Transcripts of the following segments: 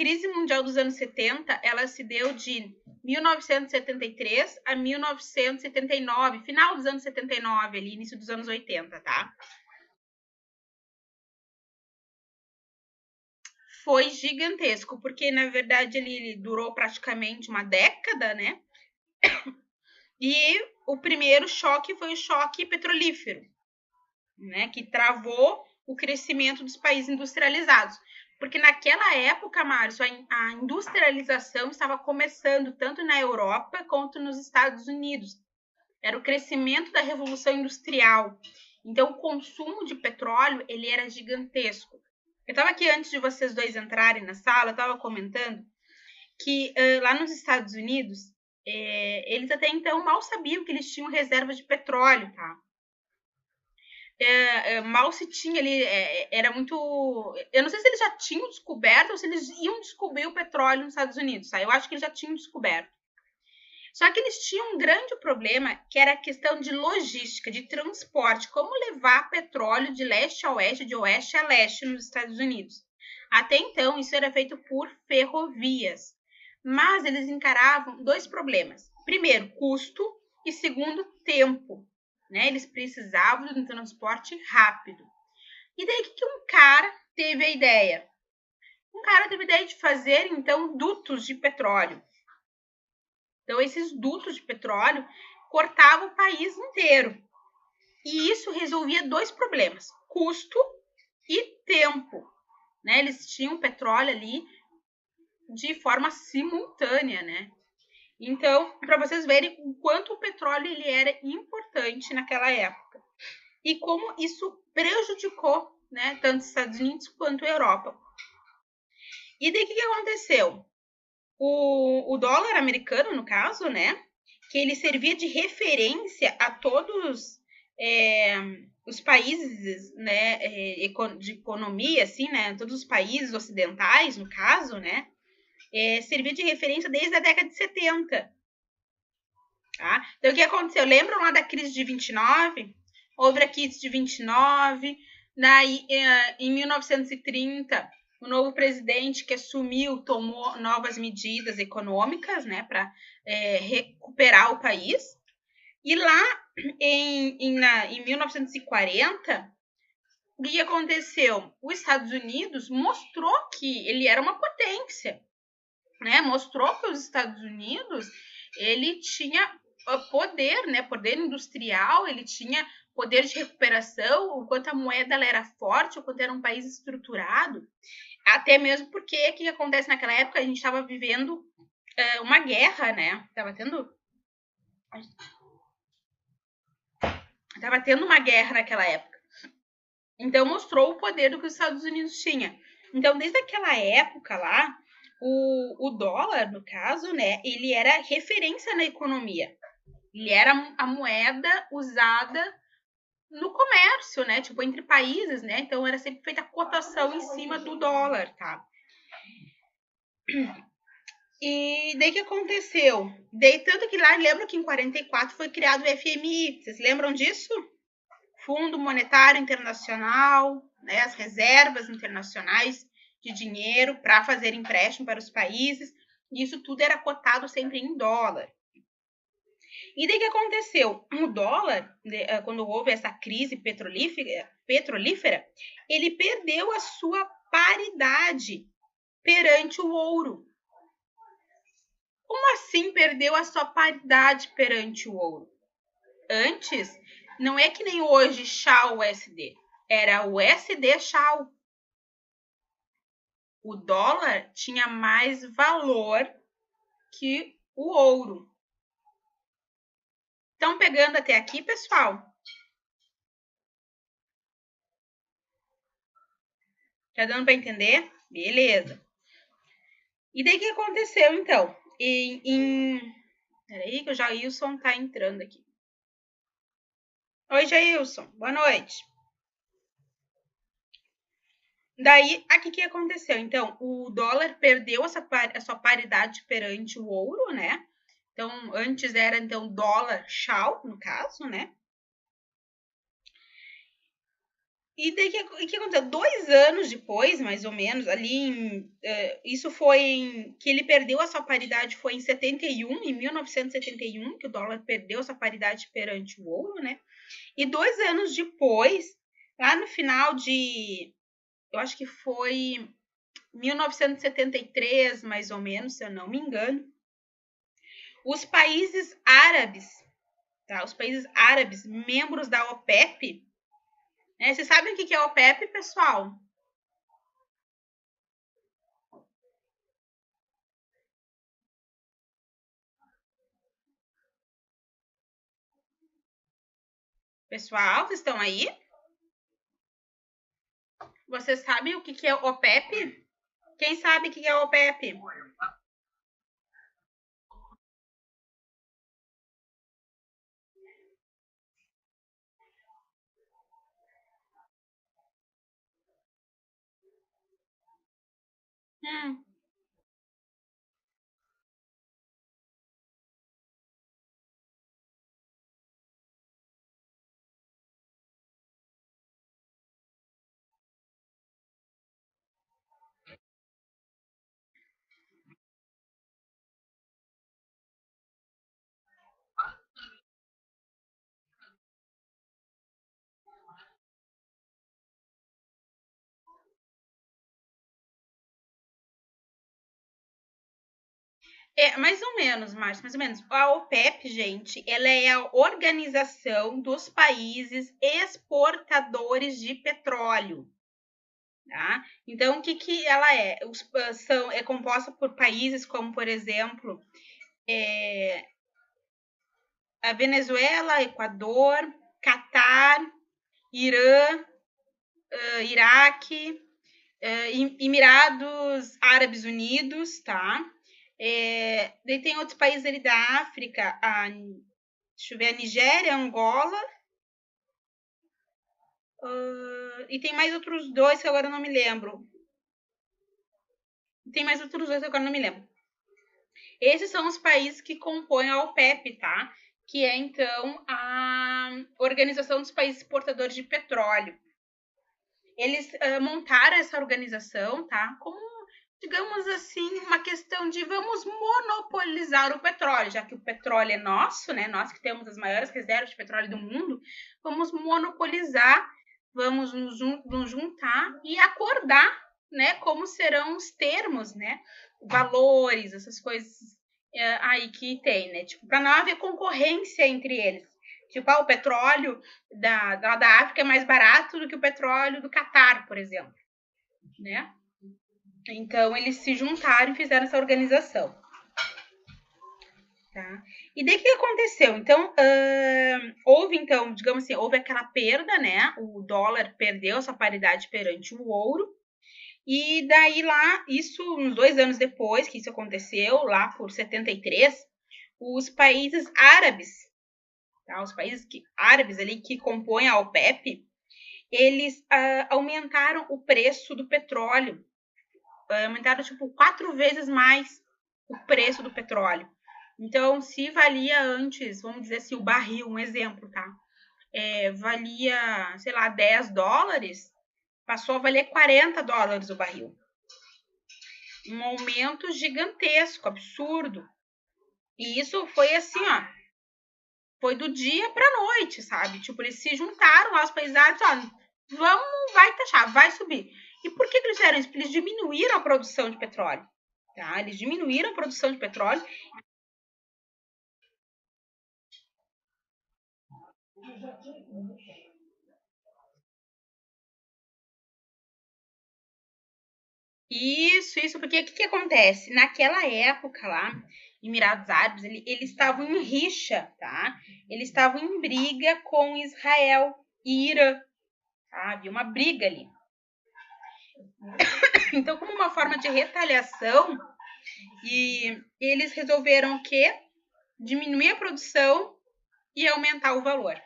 crise mundial dos anos 70, ela se deu de 1973 a 1979, final dos anos 79, ali, início dos anos 80, tá? Foi gigantesco, porque, na verdade, ele durou praticamente uma década, né? E o primeiro choque foi o choque petrolífero, né? Que travou o crescimento dos países industrializados. Porque naquela época, Márcio, a industrialização estava começando tanto na Europa quanto nos Estados Unidos. Era o crescimento da Revolução Industrial. Então, o consumo de petróleo, ele era gigantesco. Eu estava aqui, antes de vocês dois entrarem na sala, eu estava comentando que lá nos Estados Unidos, eles até então mal sabiam que eles tinham reserva de petróleo, tá? Mal se tinha ali, era muito... Eu não sei se eles já tinham descoberto ou se eles iam descobrir o petróleo nos Estados Unidos, tá? Eu acho que eles já tinham descoberto. Só que eles tinham um grande problema, que era a questão de logística, de transporte, como levar petróleo de leste a oeste, de oeste a leste nos Estados Unidos. Até então, isso era feito por ferrovias. Mas eles encaravam dois problemas. Primeiro, custo, e segundo, tempo. Né? Eles precisavam de um transporte rápido. E daí, o que um cara teve a ideia? Um cara teve a ideia de fazer, então, dutos de petróleo. Então, esses dutos de petróleo cortavam o país inteiro. E isso resolvia dois problemas: custo e tempo. Né? Eles tinham petróleo ali de forma simultânea, né? Então, para vocês verem o quanto o petróleo ele era importante naquela época. E como isso prejudicou, né, tanto os Estados Unidos quanto a Europa. E daí o que aconteceu? O dólar americano, no caso, né, que ele servia de referência a todos os países, né, de economia, assim, né, todos os países ocidentais, no caso, né, servia de referência desde a década de 70. Tá? Então, o que aconteceu? Lembram lá da crise de 29? Houve a crise de 29, em 1930, o novo presidente que assumiu tomou novas medidas econômicas, né, para recuperar o país. E lá em 1940, o que aconteceu? Os Estados Unidos mostrou que ele era uma potência, né? Mostrou que os Estados Unidos ele tinha poder, né? Poder industrial, ele tinha poder de recuperação, o quanto a moeda ela era forte, o quanto era um país estruturado. Até mesmo porque o que acontece naquela época? A gente estava vivendo uma guerra, né? Estava tendo uma guerra naquela época. Então, mostrou o poder do que os Estados Unidos tinha. Então, desde aquela época lá, o dólar, no caso, né, ele era referência na economia. Ele era a moeda usada no comércio, né, tipo, entre países, né, então era sempre feita a cotação em cima do dólar, tá? E daí que aconteceu? Daí tanto que lá, lembra que em 44 foi criado o FMI, vocês lembram disso? Fundo Monetário Internacional, né, as reservas internacionais de dinheiro para fazer empréstimo para os países, e isso tudo era cotado sempre em dólar. E daí que aconteceu? O dólar, quando houve essa crise petrolífera, ele perdeu a sua paridade perante o ouro. Como assim perdeu a sua paridade perante o ouro? Antes, não é que nem hoje SHA USD, era o USD SHA. O dólar tinha mais valor que o ouro. Estão pegando até aqui, pessoal? Tá dando para entender? Beleza. E daí o que aconteceu, então? Peraí que o Jailson tá entrando aqui. Oi, Jailson. Boa noite. Daí, aqui que aconteceu? Então, o dólar perdeu a sua paridade perante o ouro, né? Então, antes era, então, dólar SHA, no caso, né? E daí o que aconteceu? 2 anos depois, mais ou menos, ali isso foi que ele perdeu a sua paridade, foi em 71, em 1971, que o dólar perdeu essa paridade perante o ouro, né? E 2 anos depois, lá no final de, eu acho que foi 1973, mais ou menos, se eu não me engano, os países árabes, tá? Os países árabes, membros da OPEP, né? Vocês sabem o que é a OPEP, pessoal? Pessoal, vocês estão aí? Vocês sabem o que é OPEP? Quem sabe o que é OPEP? Hum. É, mais ou menos, Márcio, mais ou menos. A OPEP, gente, ela é a Organização dos Países Exportadores de Petróleo. Tá? Então, o que ela é? É composta por países como, por exemplo, a Venezuela, Equador, Catar, Irã, Iraque, Emirados Árabes Unidos, tá? Daí tem outros países ali da África, deixa eu ver, a Nigéria, Angola, e tem mais outros dois que agora eu não me lembro. Tem mais outros dois que agora eu não me lembro. Esses são os países que compõem a OPEP, tá? Que é, então, a Organização dos Países Exportadores de Petróleo. Eles montaram essa organização, tá? Como, digamos assim, uma questão de vamos monopolizar o petróleo, já que o petróleo é nosso, né? Nós que temos as maiores reservas de petróleo do mundo, vamos monopolizar, vamos nos juntar e acordar, né? Como serão os termos, né? Valores, essas coisas aí que tem, né? Tipo, para não haver concorrência entre eles. Tipo, o petróleo da África é mais barato do que o petróleo do Catar, por exemplo, né? Então, eles se juntaram e fizeram essa organização. Tá? E daí o que aconteceu? Então, houve, então, digamos assim, houve aquela perda, né? O dólar perdeu essa paridade perante o ouro. E daí lá, isso uns 2 anos depois que isso aconteceu, lá por 73, os países árabes, tá? Os países árabes ali que compõem a OPEP, eles aumentaram o preço do petróleo. Aumentaram, tipo, 4 vezes mais o preço do petróleo. Então, se valia antes, vamos dizer assim, o barril, um exemplo, tá? Valia, sei lá, $10, passou a valer $40 o barril. Um aumento gigantesco, absurdo. E isso foi assim, ó, foi do dia pra noite, sabe? Tipo, eles se juntaram lá, os países árabes, ó, vai taxar, vai subir. E por que eles fizeram isso? Porque eles diminuíram a produção de petróleo, tá? Eles diminuíram a produção de petróleo. Isso, porque o que acontece? Naquela época lá, Emirados Árabes, eles estavam em rixa, tá? Eles estavam em briga com Israel e Irã, tá? Havia uma briga ali. Então, como uma forma de retaliação, e eles resolveram o quê? Diminuir a produção e aumentar o valor.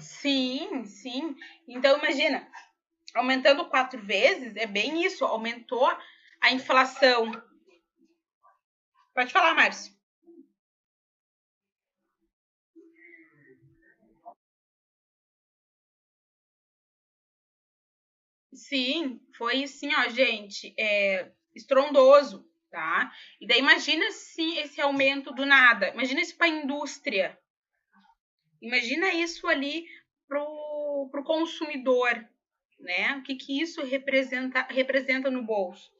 Sim, sim. Então, imagina, aumentando 4 vezes, é bem isso, aumentou a inflação. Pode falar, Márcio. Sim, foi assim, ó, gente, estrondoso, tá? E daí imagina se esse aumento do nada, imagina isso para a indústria, imagina isso ali pro consumidor, né? O que que isso representa no bolso?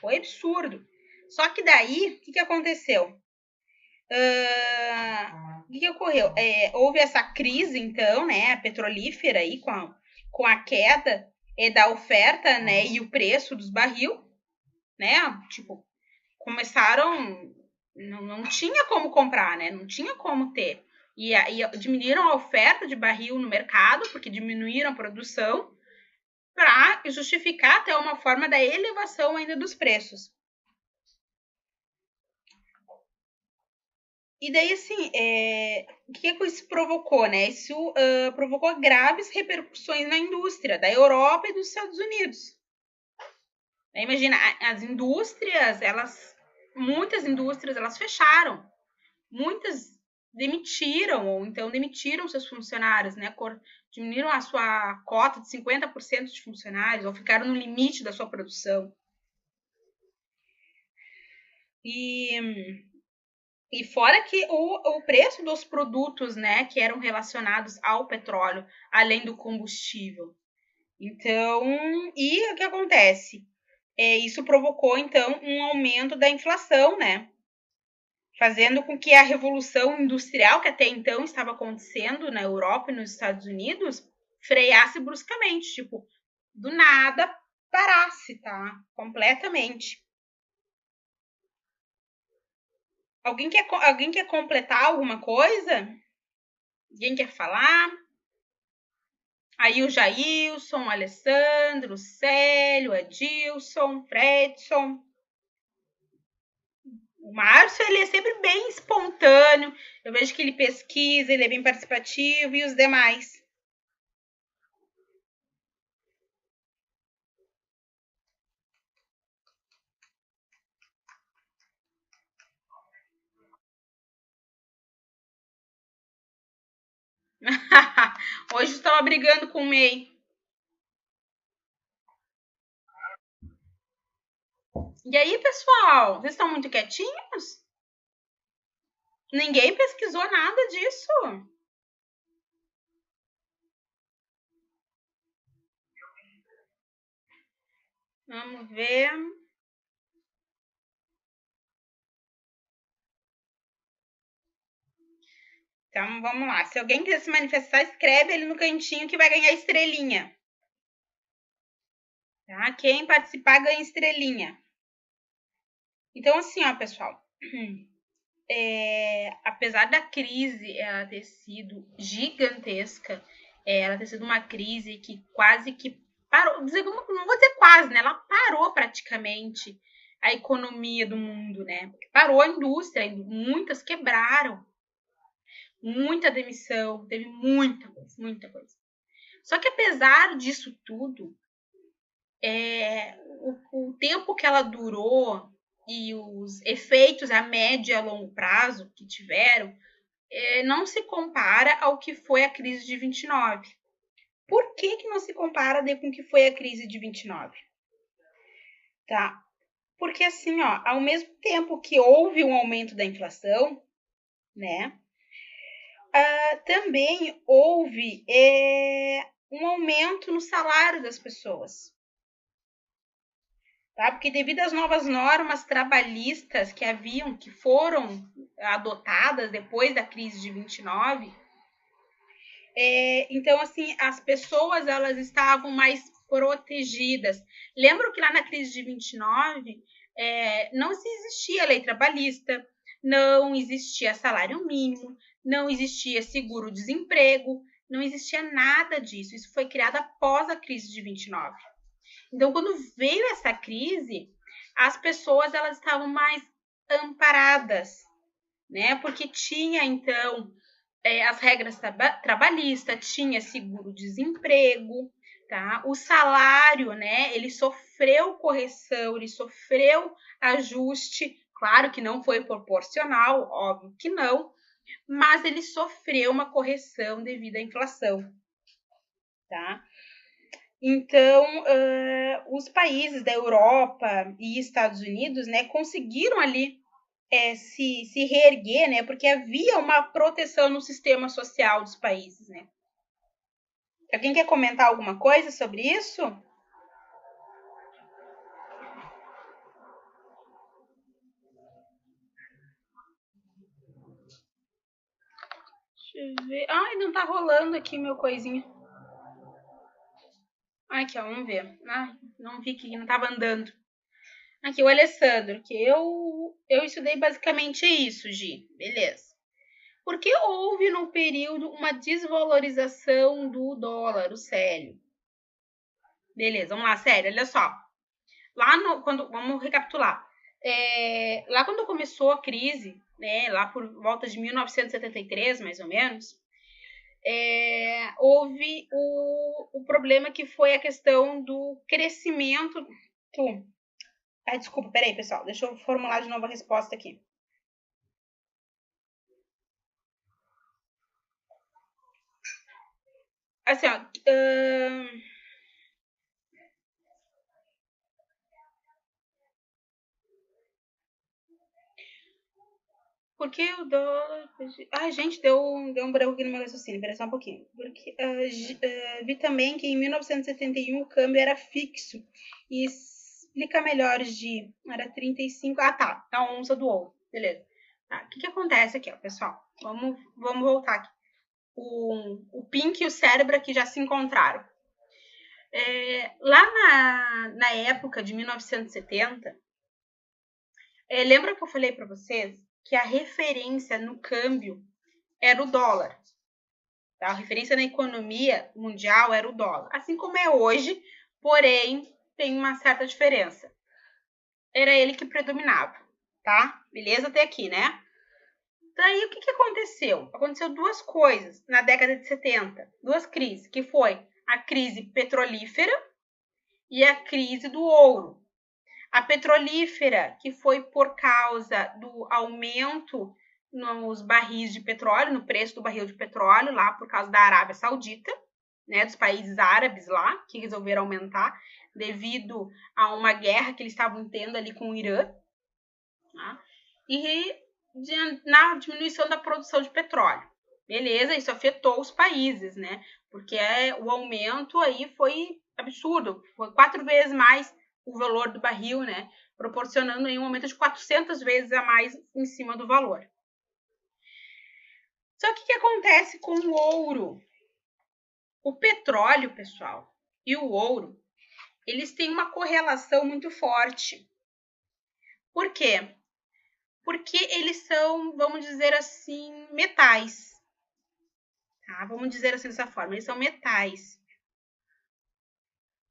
Foi absurdo. Só que daí, o que que aconteceu? O que que ocorreu? Houve essa crise, então, né, petrolífera aí, com a queda da oferta, né, e o preço dos barril, né, tipo, começaram, não tinha como comprar, né, não tinha como ter. E diminuíram a oferta de barril no mercado, porque diminuíram a produção, para justificar até uma forma da elevação ainda dos preços. E daí, assim, o que isso provocou, né? Isso provocou graves repercussões na indústria da Europa e dos Estados Unidos. Imagina, as indústrias, muitas indústrias, elas fecharam. Muitas demitiram, ou então demitiram seus funcionários, né? Diminuíram a sua cota de 50% de funcionários, ou ficaram no limite da sua produção. E fora que o preço dos produtos, né, que eram relacionados ao petróleo, além do combustível. Então, e o que acontece? Isso provocou, então, um aumento da inflação, né? Fazendo com que a revolução industrial, que até então estava acontecendo na Europa e nos Estados Unidos, freasse bruscamente, tipo, do nada parasse, tá? Completamente. Alguém quer completar alguma coisa? Alguém quer falar? Aí o Jailson, o Alessandro, o Célio, o Edilson, o Fredson. O Márcio, ele é sempre bem espontâneo. Eu vejo que ele pesquisa, ele é bem participativo. E os demais? Hoje estava brigando com o MEI. E aí, pessoal? Vocês estão muito quietinhos? Ninguém pesquisou nada disso? Vamos ver. Então, vamos lá. Se alguém quiser se manifestar, escreve ali no cantinho que vai ganhar estrelinha. Tá? Quem participar ganha estrelinha. Então, assim, ó, pessoal. Apesar da crise ela ter sido gigantesca, ela ter sido uma crise que quase que parou, não vou dizer quase, né? Ela parou praticamente a economia do mundo, né? Parou a indústria, muitas quebraram, muita demissão, teve muita coisa, muita coisa. Só que apesar disso tudo, o tempo que ela durou e os efeitos a médio e a longo prazo que tiveram não se compara ao que foi a crise de 29. Por que não se compara com o que foi a crise de 29? Tá? Porque assim, ó, ao mesmo tempo que houve um aumento da inflação, né, também houve um aumento no salário das pessoas. Tá? Porque devido às novas normas trabalhistas que foram adotadas depois da crise de 29, então, assim, as pessoas elas estavam mais protegidas. Lembro que lá na crise de 29 não existia lei trabalhista, não existia salário mínimo, não existia seguro-desemprego, não existia nada disso. Isso foi criado após a crise de 29. Então, quando veio essa crise, as pessoas elas estavam mais amparadas, né? Porque tinha, então, as regras trabalhistas, tinha seguro-desemprego, tá? O salário, né? Ele sofreu correção, ele sofreu ajuste. Claro que não foi proporcional, óbvio que não, mas ele sofreu uma correção devido à inflação, tá? Então, os países da Europa e Estados Unidos, né, conseguiram ali se reerguer, né, porque havia uma proteção no sistema social dos países, né. Alguém quer comentar alguma coisa sobre isso? Deixa eu ver. Ai, não tá rolando aqui meu coisinha. Aqui, ó, vamos ver. Ai, não vi que não tava andando. Aqui, o Alessandro, que eu estudei basicamente isso, Gi. Beleza. Porque houve no período uma desvalorização do dólar, o Célio. Beleza, vamos lá, sério, olha só. Vamos recapitular. Lá quando começou a crise, né, lá por volta de 1973, mais ou menos, houve o problema que foi a questão do crescimento. Desculpa, peraí, pessoal, deixa eu formular de novo a resposta aqui. Assim, ó. Porque o dólar. Ai, gente, deu um branco aqui no meu raciocínio. Pera só um pouquinho. Porque, vi também que em 1971 o câmbio era fixo. E explica melhor de. Era 35. Ah, tá. A onça do ouro. Beleza. Tá. O que acontece aqui, ó, pessoal? Vamos voltar aqui. O Pink e o cérebro aqui já se encontraram. Lá na época de 1970, lembra que eu falei para vocês que a referência no câmbio era o dólar. Tá? A referência na economia mundial era o dólar. Assim como é hoje, porém, tem uma certa diferença. Era ele que predominava, tá? Beleza até aqui, né? Daí, o que aconteceu? Aconteceu duas coisas na década de 70. Duas crises, que foi a crise petrolífera e a crise do ouro. A petrolífera, que foi por causa do aumento nos barris de petróleo, no preço do barril de petróleo, lá por causa da Arábia Saudita, né, dos países árabes lá, que resolveram aumentar devido a uma guerra que eles estavam tendo ali com o Irã, tá? E na diminuição da produção de petróleo. Beleza, isso afetou os países, né? Porque o aumento aí foi absurdo, foi 4 vezes mais o valor do barril, né? Proporcionando aí um aumento de 400 vezes a mais em cima do valor. Só que o que acontece com o ouro? O petróleo, pessoal, e o ouro, eles têm uma correlação muito forte. Por quê? Porque eles são, vamos dizer assim, metais. Tá? Vamos dizer assim dessa forma, eles são metais.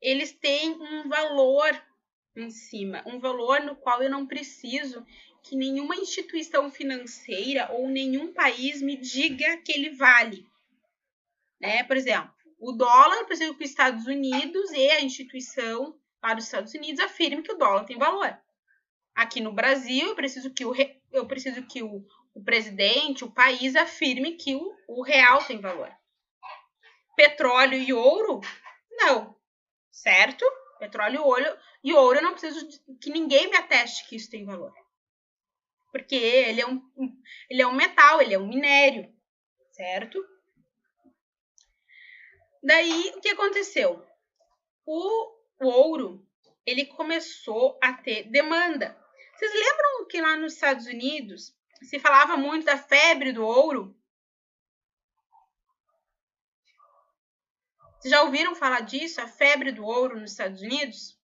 Eles têm um valor em cima, um valor no qual eu não preciso que nenhuma instituição financeira ou nenhum país me diga que ele vale. Né? Por exemplo, o dólar, eu preciso que os Estados Unidos e a instituição lá dos Estados Unidos afirme que o dólar tem valor. Aqui no Brasil, eu preciso que o presidente, o país afirme que o real tem valor. Petróleo e ouro, não. Certo? Petróleo e ouro, eu não preciso que ninguém me ateste que isso tem valor. Porque ele é um metal, ele é um minério. Certo? Daí, o que aconteceu? O ouro, ele começou a ter demanda. Vocês lembram que lá nos Estados Unidos se falava muito da febre do ouro? Vocês já ouviram falar disso, a febre do ouro nos Estados Unidos?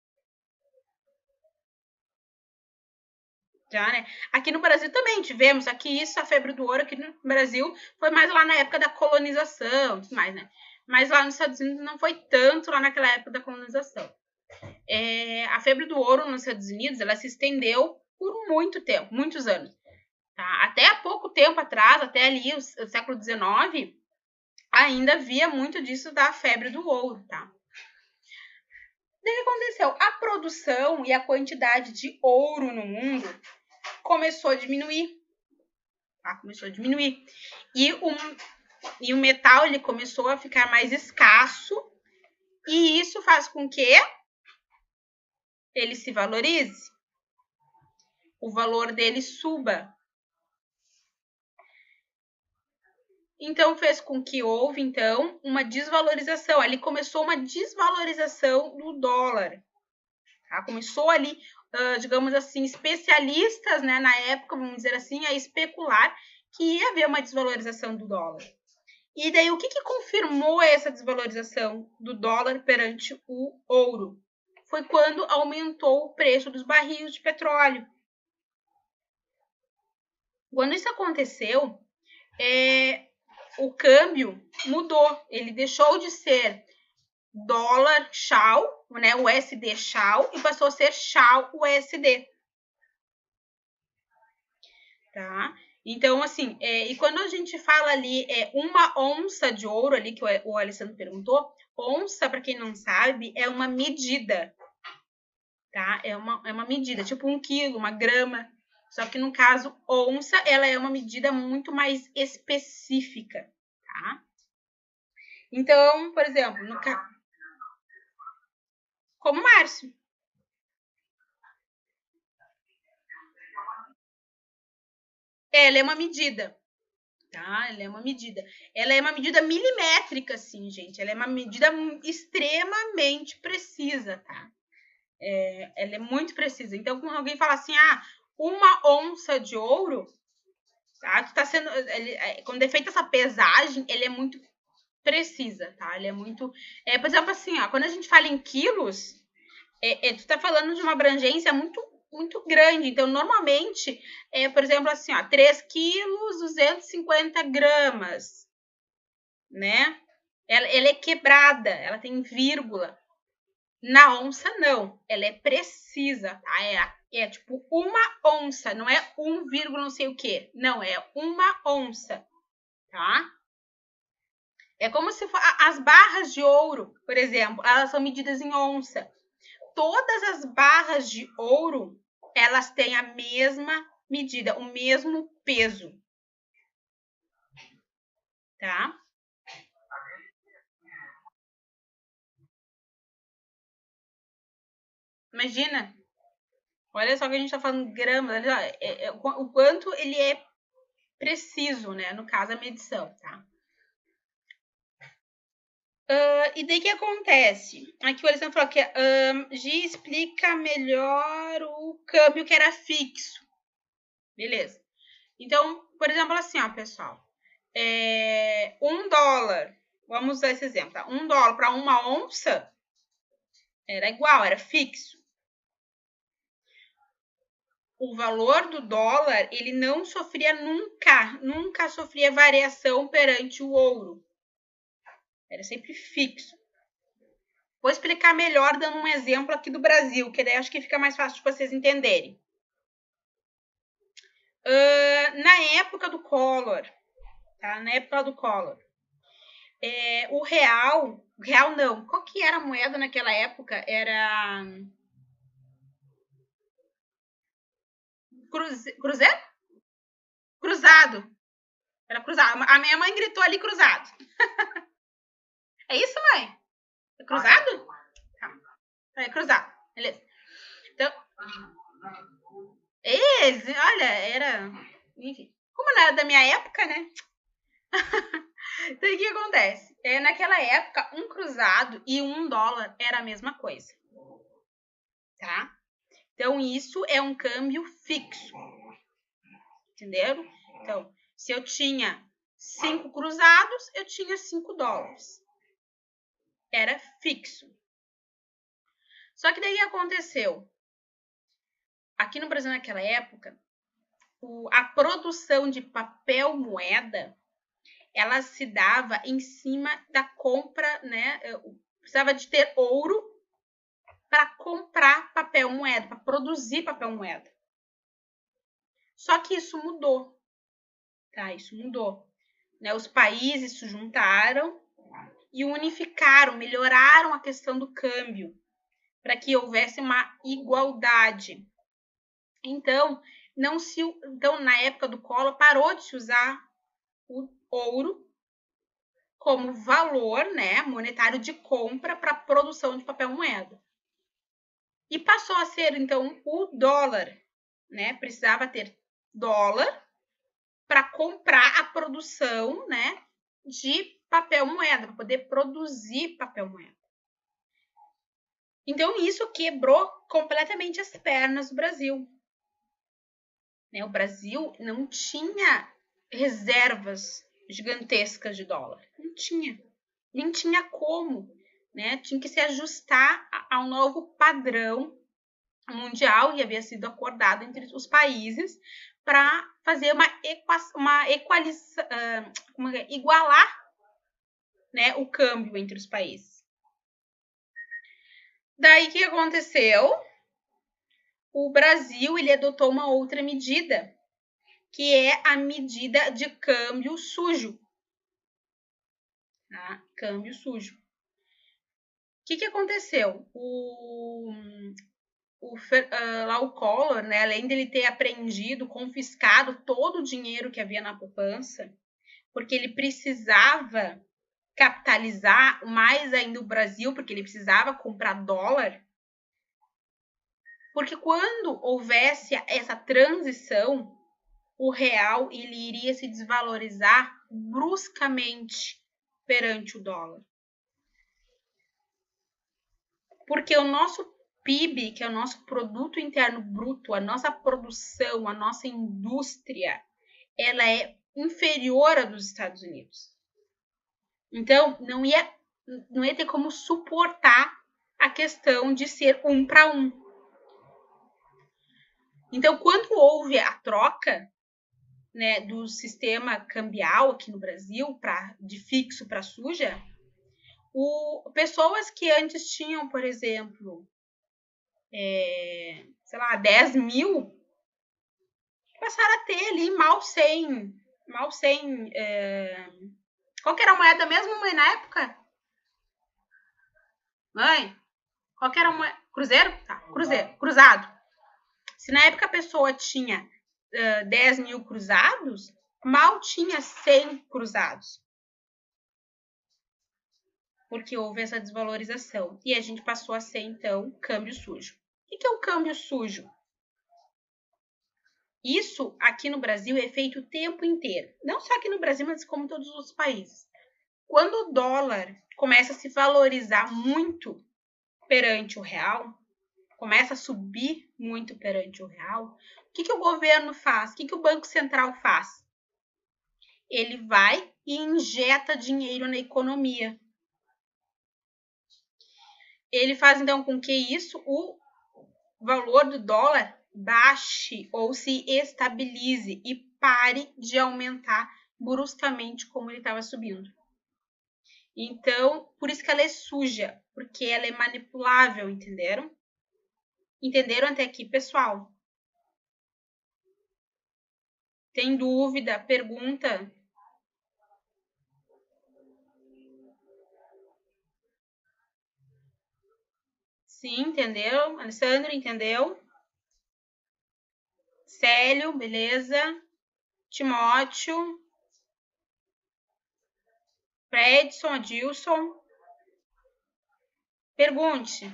Já, né? Aqui no Brasil também tivemos, aqui isso, a febre do ouro aqui no Brasil foi mais lá na época da colonização, tudo mais, né? Mas lá nos Estados Unidos não foi tanto lá naquela época da colonização. A febre do ouro nos Estados Unidos, ela se estendeu por muito tempo, muitos anos. Tá? Até há pouco tempo atrás, até ali o século XIX, ainda havia muito disso da febre do ouro, tá? O que aconteceu? A produção e a quantidade de ouro no mundo começou a diminuir. Tá? Começou a diminuir. E o metal ele começou a ficar mais escasso E isso faz com que ele se valorize, o valor dele suba. Então, fez com que houve, então, uma desvalorização. Ali começou uma desvalorização do dólar. Tá? Começou ali, digamos assim, especialistas, né, na época, vamos dizer assim, a especular que ia haver uma desvalorização do dólar. E daí, o que confirmou essa desvalorização do dólar perante o ouro? Foi quando aumentou o preço dos barris de petróleo. Quando isso aconteceu, o câmbio mudou. Ele deixou de ser dólar XAU, né, USD XAU, e passou a ser XAU USD. Tá? Então, assim, e quando a gente fala ali, uma onça de ouro, ali que o Alessandro perguntou, onça, para quem não sabe, é uma medida, tá? É uma medida, tipo 1 quilo, 1 grama. Só que no caso, onça, ela é uma medida muito mais específica, tá? Então, por exemplo, como Márcio. Ela é uma medida, tá? Ela é uma medida. Ela é uma medida milimétrica, assim, gente. Ela é uma medida extremamente precisa, tá? Ela é muito precisa. Então, quando alguém fala assim, 1 onça de ouro, tá? Tu tá sendo, quando é feita essa pesagem, ele é muito precisa, tá? Ele é muito, por exemplo, assim, quando a gente fala em quilos, tu tá falando de uma abrangência muito grande. Então, normalmente, por exemplo, assim, 3 quilos, 250 gramas, né? Ela é quebrada, ela tem vírgula. Na onça, não. Ela é precisa, tá? É tipo 1 onça, não é 1, não sei o quê. Não, é 1 onça, tá? É como se as barras de ouro, por exemplo, elas são medidas em onça. Todas as barras de ouro, elas têm a mesma medida, o mesmo peso, tá? Imagina, olha só que a gente tá falando gramas, o quanto ele é preciso, né? No caso, a medição, tá? E daí o que acontece? Aqui o Alessandro falou que Gi explica melhor o câmbio que era fixo. Beleza. Então, por exemplo, assim, pessoal. $1. Vamos usar esse exemplo, tá? $1 para 1 onça era igual, era fixo. O valor do dólar, ele não sofria nunca sofria variação perante o ouro. Era sempre fixo. Vou explicar melhor dando um exemplo aqui do Brasil, que daí acho que fica mais fácil de vocês entenderem. Na época do Collor, tá? Na época do Collor, o real não, qual que era a moeda naquela época? Era cruzeiro? Cruzado. Era cruzado. A minha mãe gritou ali cruzado. É isso, mãe? É cruzado? Tá. É cruzado. Beleza. Então, olha, era... Enfim, como não era da minha época, né? Então, o que acontece? Naquela época, um cruzado e $1 era a mesma coisa. Tá? Então, isso é um câmbio fixo. Entenderam? Então, se eu tinha 5 cruzados, eu tinha $5. Era fixo. Só que daí aconteceu. Aqui no Brasil, naquela época, a produção de papel moeda, ela se dava em cima da compra, né? Precisava de ter ouro para comprar papel moeda, para produzir papel moeda. Só que isso mudou, tá? Isso mudou. Né? Os países se juntaram e unificaram, melhoraram a questão do câmbio para que houvesse uma igualdade. Então, na época do Collor, parou de se usar o ouro como valor, né, monetário de compra para a produção de papel moeda. E passou a ser, então, o dólar, né? Precisava ter dólar para comprar a produção, né, de papel moeda, para poder produzir papel moeda. Então, isso quebrou completamente as pernas do Brasil. O Brasil não tinha reservas gigantescas de dólar. Não tinha. Nem tinha como. Né? Tinha que se ajustar ao novo padrão mundial que havia sido acordado entre os países para fazer igualar, né, o câmbio entre os países. Daí o que aconteceu? O Brasil ele adotou uma outra medida, que é a medida de câmbio sujo. Tá? Câmbio sujo. O que aconteceu? Lá o Collor, né, além dele ter apreendido, confiscado todo o dinheiro que havia na poupança, porque ele precisava capitalizar mais ainda o Brasil, porque ele precisava comprar dólar, porque quando houvesse essa transição, o real ele iria se desvalorizar bruscamente perante o dólar. Porque o nosso PIB, que é o nosso produto interno bruto, a nossa produção, a nossa indústria, ela é inferior à dos Estados Unidos. Então, não ia ter como suportar a questão de ser 1 para 1. Então, quando houve a troca, né, do sistema cambial aqui no Brasil, de fixo para suja, pessoas que antes tinham, por exemplo, 10 mil, passaram a ter ali mal 100. Qual que era a moeda mesmo, mãe, na época? Mãe, qual que era a moeda? Cruzeiro? Tá, cruzeiro, cruzado. Se na época a pessoa tinha 10 mil cruzados, mal tinha 100 cruzados. Porque houve essa desvalorização. E a gente passou a ser, então, câmbio sujo. O que é o câmbio sujo? Isso aqui no Brasil é feito o tempo inteiro. Não só aqui no Brasil, mas como em todos os outros países. Quando o dólar começa a se valorizar muito perante o real, começa a subir muito perante o real, o que o governo faz? O que o Banco Central faz? Ele vai e injeta dinheiro na economia. Ele faz, então, com que o valor do dólar baixe ou se estabilize e pare de aumentar bruscamente como ele estava subindo. Então, por isso que ela é suja, porque ela é manipulável, entenderam? Entenderam até aqui, pessoal? Tem dúvida? Pergunta? Sim, entendeu? Alessandro, entendeu? Célio, beleza? Timóteo? Fredson, Adilson? Pergunte.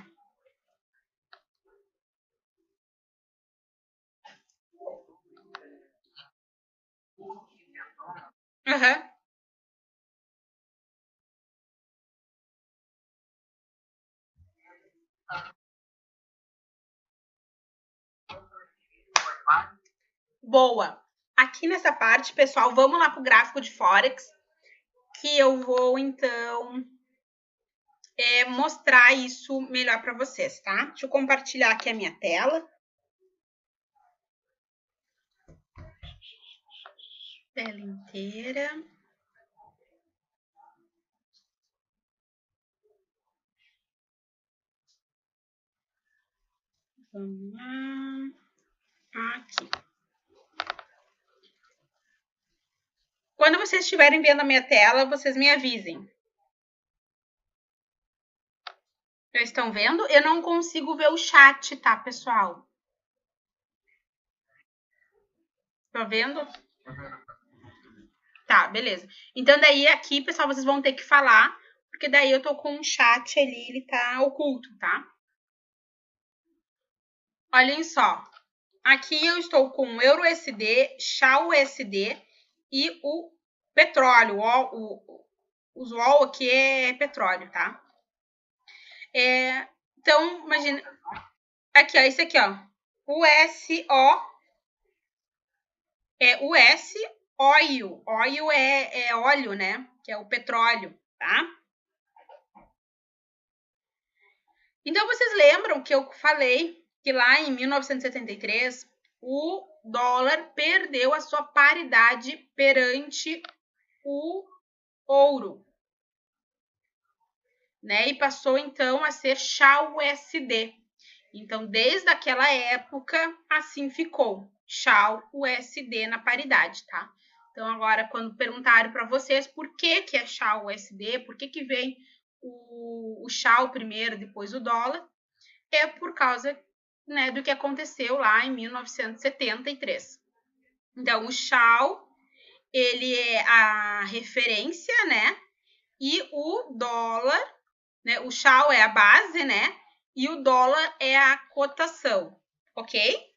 Aham. Boa. Aqui nessa parte, pessoal, vamos lá para o gráfico de Forex, que eu vou, então, mostrar isso melhor para vocês, tá? Deixa eu compartilhar aqui a minha tela. Tela inteira. Vamos lá. Aqui. Quando vocês estiverem vendo a minha tela, vocês me avisem. Já estão vendo? Eu não consigo ver o chat, tá, pessoal? Tá vendo? Tá, beleza. Então, daí aqui, pessoal, vocês vão ter que falar, porque daí eu tô com um chat ali, ele tá oculto, tá? Olhem só. Aqui eu estou com o EURUSD, XAUUSD e o petróleo. O UOL aqui é petróleo, tá? Então, imagina. Aqui, ó, esse aqui, ó. USO é US Oil. Oil é óleo, né? Que é o petróleo, tá? Então, vocês lembram que eu falei que lá em 1973 o dólar perdeu a sua paridade perante o ouro, né? E passou então a ser XAUUSD. Então, desde aquela época, assim ficou, XAUUSD na paridade, tá? Então, agora, quando perguntarem para vocês por que é XAUUSD, por que vem o XAU primeiro, depois o dólar, é por causa, né, do que aconteceu lá em 1973. Então, o XAU, ele é a referência, né? E o dólar, né? O XAU é a base, né? E o dólar é a cotação, ok?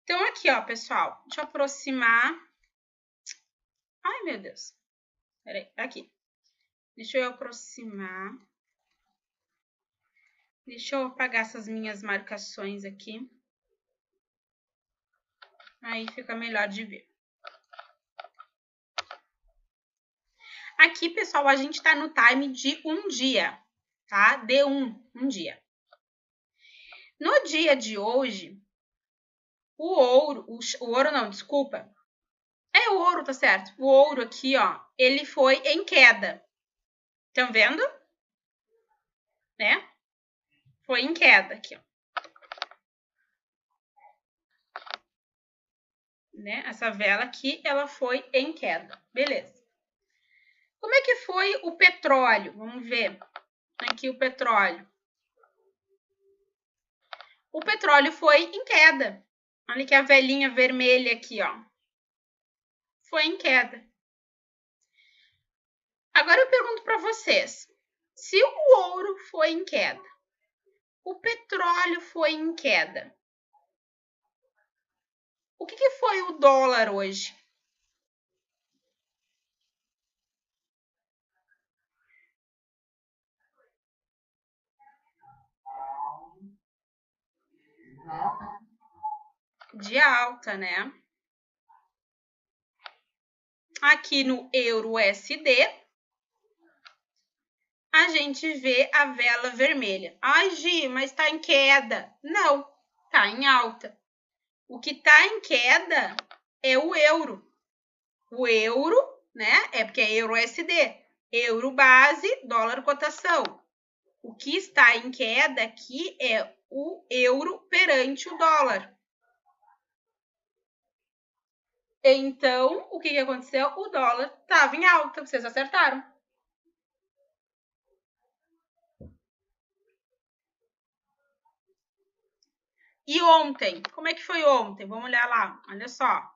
Então, aqui, ó, pessoal, deixa eu aproximar. Ai, meu Deus. Peraí, aqui. Deixa eu aproximar. Deixa eu apagar essas minhas marcações aqui. Aí fica melhor de ver. Aqui, pessoal, a gente tá no time de um dia, tá? D1, um dia. No dia de hoje, o ouro não, desculpa. É o ouro, tá certo. O ouro aqui, ó, ele foi em queda. Estão vendo? Né? Foi em queda aqui, ó. Né? Essa vela aqui, ela foi em queda. Beleza. Como é que foi o petróleo? Vamos ver. Aqui o petróleo. O petróleo foi em queda. Olha que a velinha vermelha aqui, ó. Foi em queda. Agora eu pergunto para vocês. Se o ouro foi em queda, o petróleo foi em queda, o que foi o dólar hoje? De alta, né? Aqui no EURUSD, a gente vê a vela vermelha. Ai, Gi, mas está em queda. Não, está em alta. O que está em queda é o euro. O euro, né? É porque é EURUSD. Euro base, dólar cotação. O que está em queda aqui é o euro perante o dólar. Então, o que aconteceu? O dólar estava em alta. Vocês acertaram. E ontem? Como é que foi ontem? Vamos olhar lá. Olha só.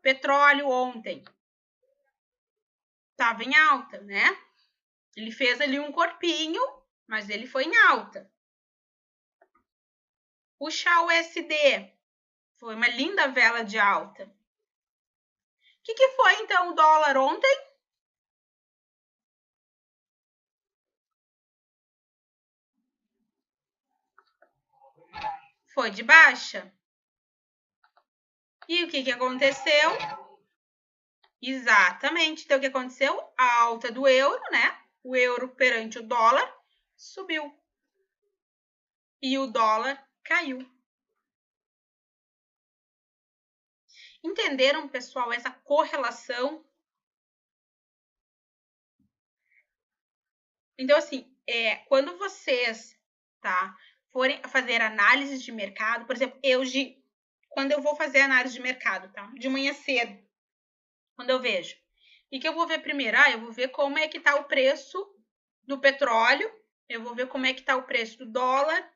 Petróleo ontem estava em alta, né? Ele fez ali um corpinho, mas ele foi em alta. O XAUUSD foi uma linda vela de alta. O que foi, então, o dólar ontem? Foi de baixa. E o que aconteceu? Exatamente. Então, o que aconteceu? A alta do euro, né? O euro perante o dólar subiu. E o dólar caiu. Entenderam, pessoal, essa correlação? Então, assim, quando vocês, tá, forem fazer análise de mercado, por exemplo, quando eu vou fazer análise de mercado, tá? De manhã cedo, quando eu vejo. E que eu vou ver primeiro? Eu vou ver como é que tá o preço do petróleo, eu vou ver como é que tá o preço do dólar,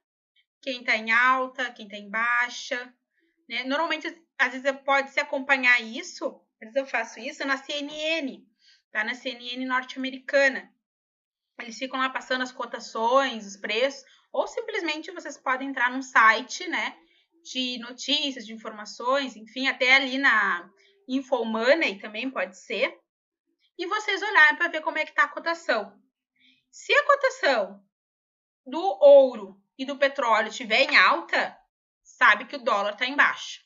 quem tá em alta, quem tá em baixa, né? Normalmente às vezes pode se acompanhar isso, às vezes eu faço isso na CNN, tá? Na CNN norte-americana. Eles ficam lá passando as cotações, os preços, ou simplesmente vocês podem entrar num site, né, de notícias, de informações, enfim, até ali na InfoMoney também pode ser, e vocês olharem para ver como é que está a cotação. Se a cotação do ouro e do petróleo estiver em alta, sabe que o dólar está em baixa.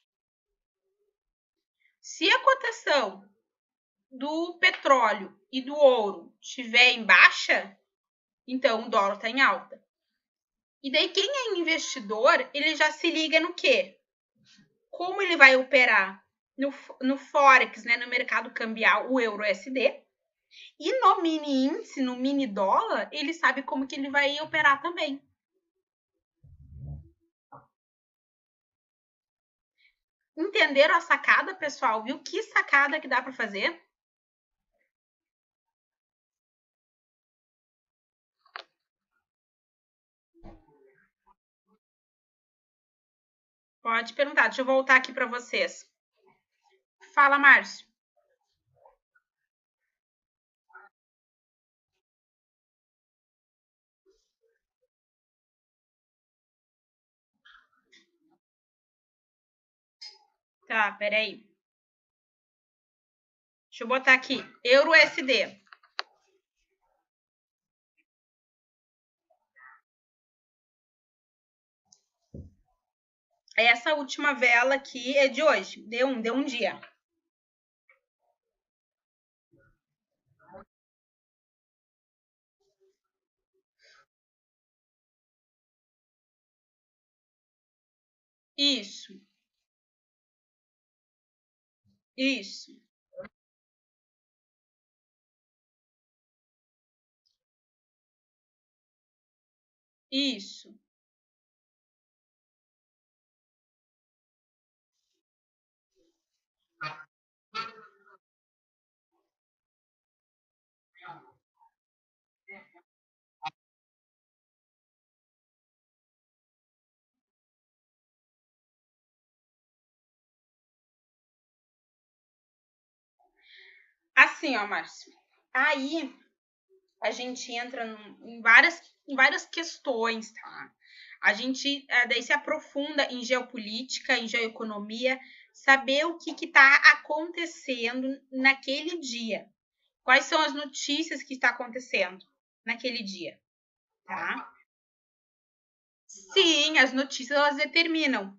Se a cotação do petróleo e do ouro estiver em baixa, então o dólar está em alta. E daí quem é investidor, ele já se liga no quê? Como ele vai operar no Forex, né, no mercado cambial, o euro-USD, e no mini índice, no mini dólar, ele sabe como que ele vai operar também. Entenderam a sacada, pessoal? Viu que sacada que dá para fazer? Pode perguntar, deixa eu voltar aqui para vocês. Fala, Márcio. Tá, peraí. Deixa eu botar aqui, euro-USD. Essa última vela aqui é de hoje, deu um dia. Isso. Isso. Isso. Assim, ó, Márcio. Aí a gente entra em várias questões, tá? A gente daí se aprofunda em geopolítica, em geoeconomia, saber o que está acontecendo naquele dia. Quais são as notícias que está acontecendo naquele dia, tá? Sim, as notícias elas determinam.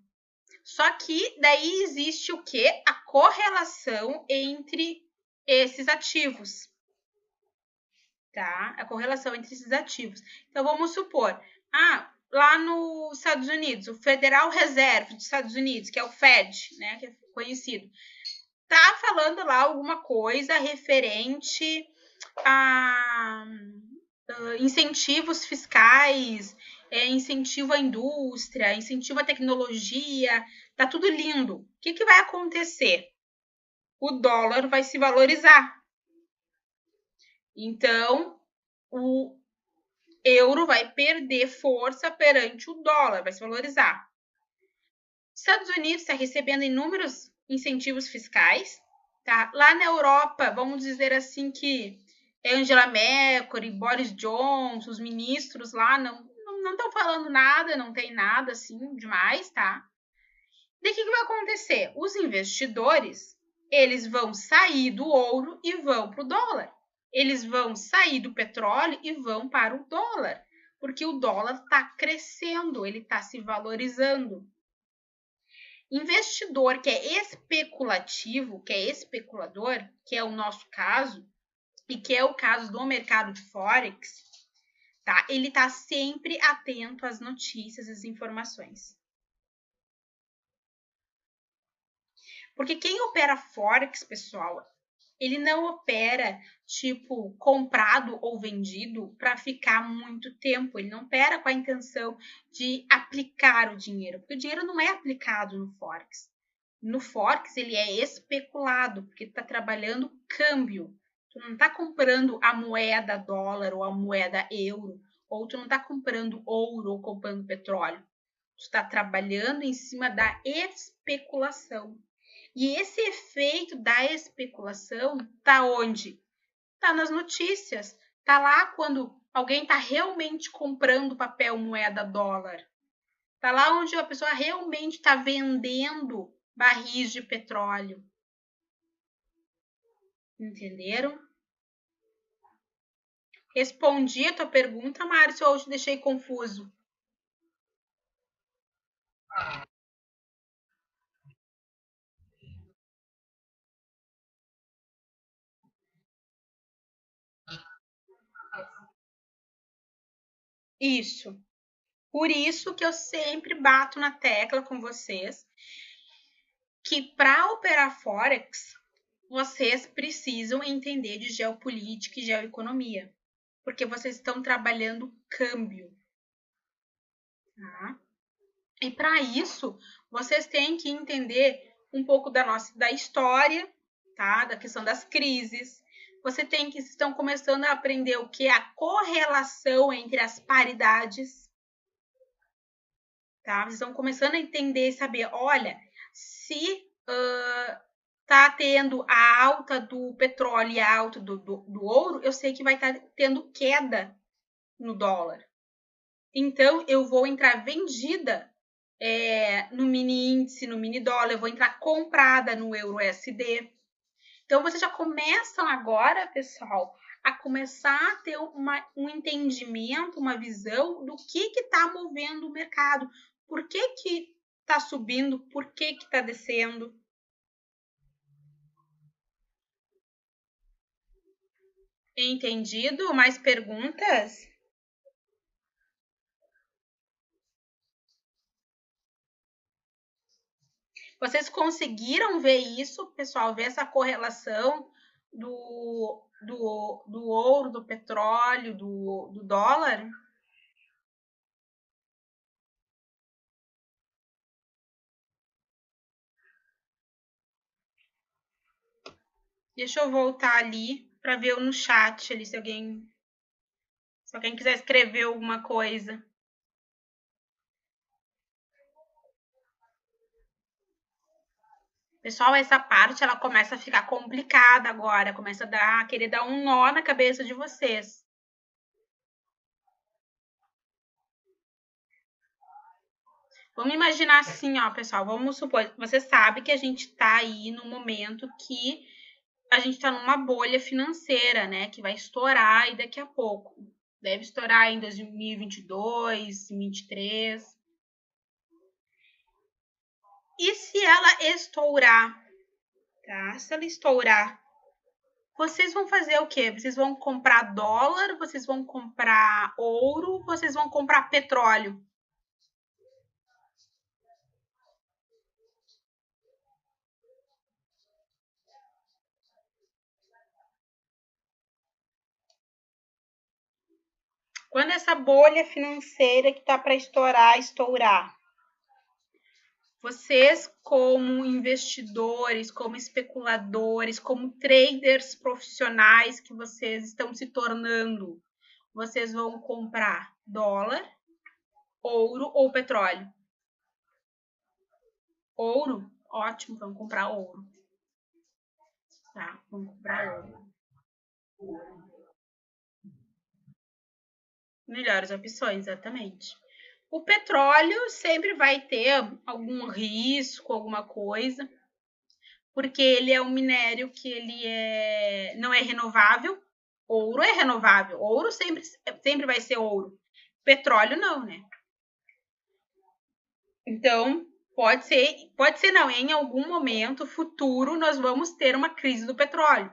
Só que daí existe o quê? A correlação entre esses ativos, tá? A correlação entre esses ativos. Então vamos supor, lá nos Estados Unidos, o Federal Reserve dos Estados Unidos, que é o Fed, né, que é conhecido, tá falando lá alguma coisa referente a incentivos fiscais, incentivo à indústria, incentivo à tecnologia, tá tudo lindo. O que vai acontecer? O dólar vai se valorizar. Então, o euro vai perder força perante o dólar, vai se valorizar. Estados Unidos está recebendo inúmeros incentivos fiscais, tá? Lá na Europa, vamos dizer assim que Angela Merkel e Boris Johnson, os ministros lá não estão falando nada, não tem nada assim demais, tá? Daí o que vai acontecer? Os investidores, eles vão sair do ouro e vão para o dólar. Eles vão sair do petróleo e vão para o dólar, porque o dólar está crescendo, ele está se valorizando. Investidor que é especulativo, que é especulador, que é o nosso caso, e que é o caso do mercado de Forex, tá? Ele está sempre atento às notícias, às informações. Porque quem opera Forex, pessoal, ele não opera tipo comprado ou vendido para ficar muito tempo. Ele não opera com a intenção de aplicar o dinheiro, porque o dinheiro não é aplicado no Forex. No Forex ele é especulado, porque está trabalhando câmbio. Tu não está comprando a moeda dólar ou a moeda euro, ou tu não está comprando ouro ou comprando petróleo. Tu está trabalhando em cima da especulação. E esse efeito da especulação tá onde? Tá nas notícias. Tá lá quando alguém tá realmente comprando papel, moeda, dólar. Tá lá onde a pessoa realmente está vendendo barris de petróleo. Entenderam? Respondi a tua pergunta, Márcio, ou te deixei confuso? Isso. Por isso que eu sempre bato na tecla com vocês que para operar Forex, vocês precisam entender de geopolítica e geoeconomia, porque vocês estão trabalhando câmbio. Tá? E para isso, vocês têm que entender um pouco da história, tá? Da questão das crises. Vocês estão começando a aprender o que é a correlação entre as paridades, tá? Vocês estão começando a entender e saber, olha, se tá tendo a alta do petróleo e a alta do ouro, eu sei que vai estar tendo queda no dólar. Então, eu vou entrar vendida no mini índice, no mini dólar, eu vou entrar comprada no euro USD. Então, vocês já começam agora, pessoal, a começar a ter um entendimento, uma visão do que está movendo o mercado. Por que está subindo? Por que está descendo? Entendido? Mais perguntas? Vocês conseguiram ver isso, pessoal? Ver essa correlação do ouro, do petróleo, do dólar? Deixa eu voltar ali para ver no chat ali se alguém quiser escrever alguma coisa. Pessoal, essa parte ela começa a ficar complicada agora, começa a querer dar um nó na cabeça de vocês. Vamos imaginar assim, ó, pessoal, vamos supor, você sabe que a gente tá aí no momento que a gente tá numa bolha financeira, né, que vai estourar aí daqui a pouco. Deve estourar em 2022, 2023. E se ela estourar, tá? Se ela estourar, vocês vão fazer o quê? Vocês vão comprar dólar, vocês vão comprar ouro, vocês vão comprar petróleo. Quando essa bolha financeira que está para estourar, vocês como investidores, como especuladores, como traders profissionais que vocês estão se tornando, vocês vão comprar dólar, ouro ou petróleo? Ouro? Ótimo, vamos comprar ouro. Tá, vamos comprar ouro. Melhores opções, exatamente. O petróleo sempre vai ter algum risco, alguma coisa, porque ele é um minério que não é renovável. Ouro é renovável. Ouro sempre vai ser ouro. Petróleo não, né? Então, pode ser não, em algum momento futuro nós vamos ter uma crise do petróleo.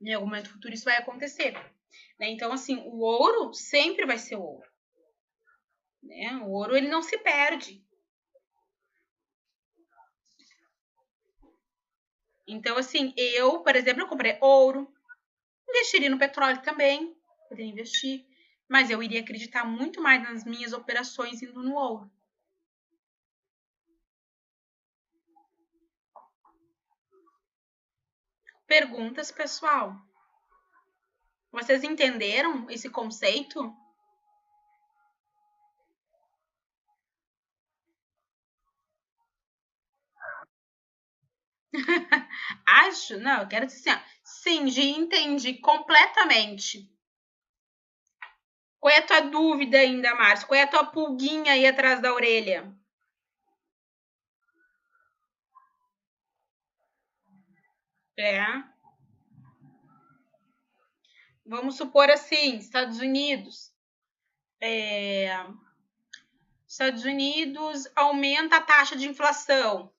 Em algum momento futuro isso vai acontecer. Né? Então, assim, o ouro sempre vai ser ouro. Né? O ouro ele não se perde. Então, assim, eu, por exemplo, eu comprei ouro, investiria no petróleo também, poderia investir, mas eu iria acreditar muito mais nas minhas operações indo no ouro. Perguntas, pessoal? Vocês entenderam esse conceito? Acho? Não, eu quero dizer assim, ó. Sim, entendi completamente. Qual é a tua dúvida ainda, Márcio? Qual é a tua pulguinha aí atrás da orelha? É. Vamos supor assim, Estados Unidos. Estados Unidos aumenta a taxa de inflação.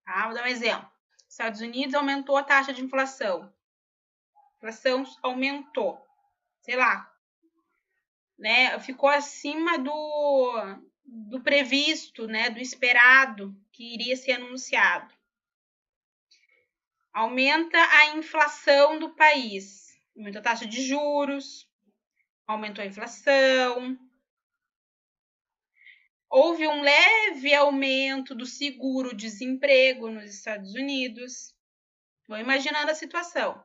Tá? Vou dar um exemplo. Estados Unidos aumentou a taxa de inflação. A inflação aumentou. Sei lá, né? Ficou acima do previsto, né? Do esperado que iria ser anunciado. Aumenta a inflação do país. Aumentou a taxa de juros, aumentou a inflação. Houve um leve aumento do seguro-desemprego nos Estados Unidos. Vou imaginando a situação.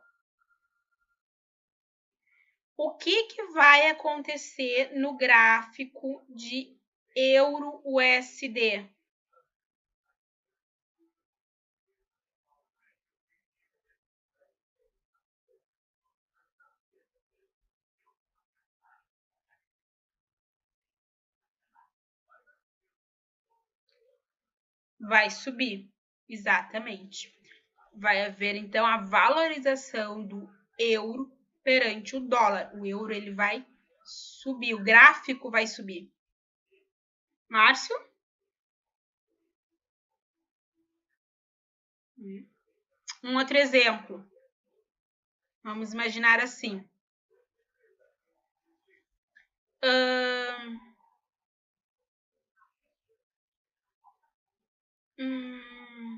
O que vai acontecer no gráfico de euro-USD? Vai subir, exatamente. Vai haver então a valorização do euro perante o dólar. O euro ele vai subir, o gráfico vai subir. Márcio? Um outro exemplo. Vamos imaginar assim.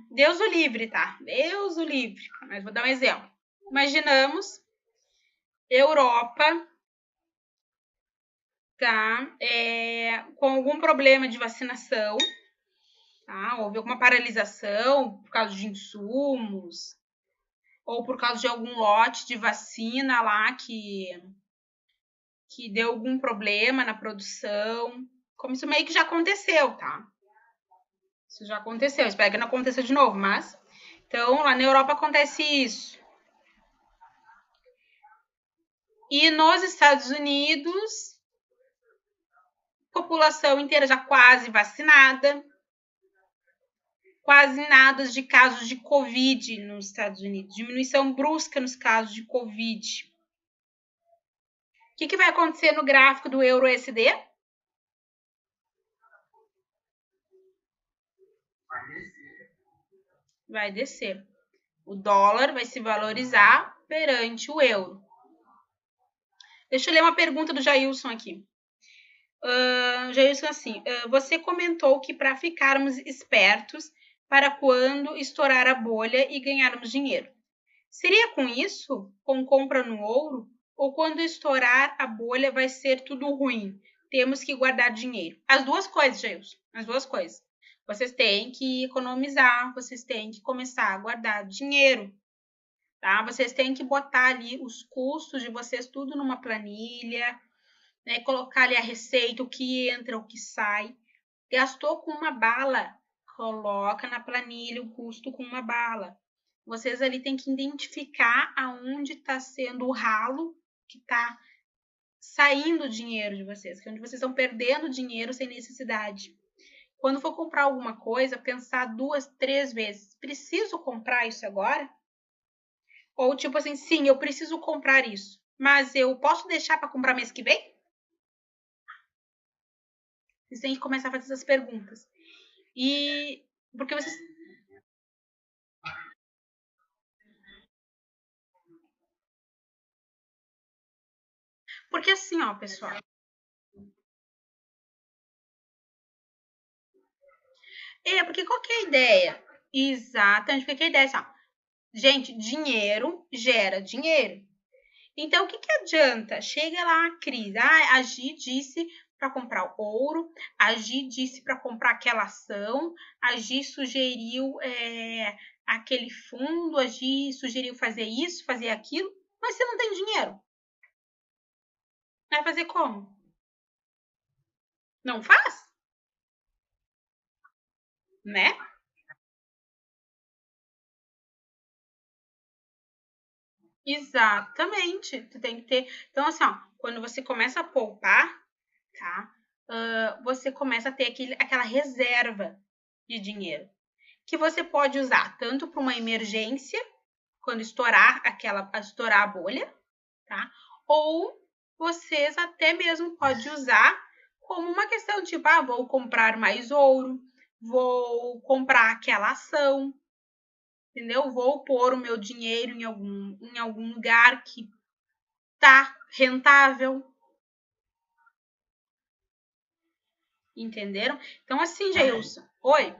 Deus o livre, tá? Deus o livre. Mas vou dar um exemplo. Imaginamos Europa, tá? Com algum problema de vacinação, tá? Houve alguma paralisação por causa de insumos, ou por causa de algum lote de vacina lá que deu algum problema na produção. Como isso meio que já aconteceu, tá? Isso já aconteceu. Espero que não aconteça de novo, mas. Então, lá na Europa acontece isso. E nos Estados Unidos, população inteira já quase vacinada, quase nada de casos de Covid nos Estados Unidos, diminuição brusca nos casos de Covid. O que vai acontecer no gráfico do euro-USD? Vai descer. O dólar vai se valorizar perante o euro. Deixa eu ler uma pergunta do Jailson aqui. Jailson, assim, você comentou que para ficarmos espertos para quando estourar a bolha e ganharmos dinheiro. Seria com isso, com compra no ouro, ou quando estourar a bolha vai ser tudo ruim? Temos que guardar dinheiro. As duas coisas, Jailson, as duas coisas. Vocês têm que economizar, vocês têm que começar a guardar dinheiro, tá? Vocês têm que botar ali os custos de vocês tudo numa planilha, né? Colocar ali a receita, o que entra, o que sai. Gastou com uma bala, coloca na planilha o custo com uma bala. Vocês ali têm que identificar aonde está sendo o ralo que está saindo o dinheiro de vocês, que é onde vocês estão perdendo dinheiro sem necessidade. Quando for comprar alguma coisa, pensar 2, 3 vezes. Preciso comprar isso agora? Ou tipo assim, sim, eu preciso comprar isso, mas eu posso deixar para comprar mês que vem? Vocês têm que começar a fazer essas perguntas. E porque vocês. Porque assim, ó, pessoal. Porque qual que é a ideia? Exatamente, porque a ideia é assim, ó, gente, dinheiro gera dinheiro. Então, o que, que adianta? Chega lá a crise. A Gi disse para comprar ouro, a Gi disse para comprar aquela ação, a Gi sugeriu aquele fundo, a Gi sugeriu fazer isso, fazer aquilo, mas você não tem dinheiro. Vai fazer como? Não faz, né? Exatamente. Tu tem que ter. Então, assim, ó, quando você começa a poupar, tá? Você começa a ter aquela reserva de dinheiro que você pode usar tanto para uma emergência, quando estourar a bolha, tá? Ou vocês até mesmo pode usar como uma questão tipo, vou comprar mais ouro, vou comprar aquela ação, entendeu? Vou pôr o meu dinheiro em algum lugar que tá rentável, entenderam? Então, assim, Jailson, oi?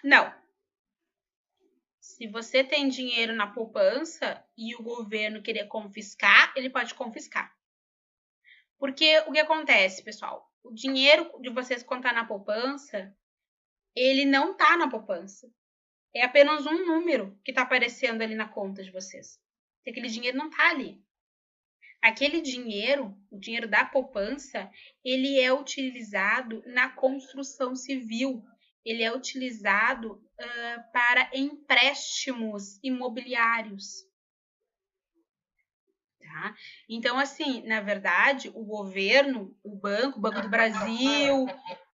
Não. Se você tem dinheiro na poupança e o governo querer confiscar, ele pode confiscar. Porque o que acontece, pessoal? O dinheiro de vocês contar na poupança, ele não tá na poupança. É apenas um número que tá aparecendo ali na conta de vocês. Aquele dinheiro não tá ali. Aquele dinheiro, o dinheiro da poupança, ele é utilizado na construção civil. Ele é utilizado para empréstimos imobiliários. Tá? Então, assim, na verdade, o governo, o Banco do Brasil,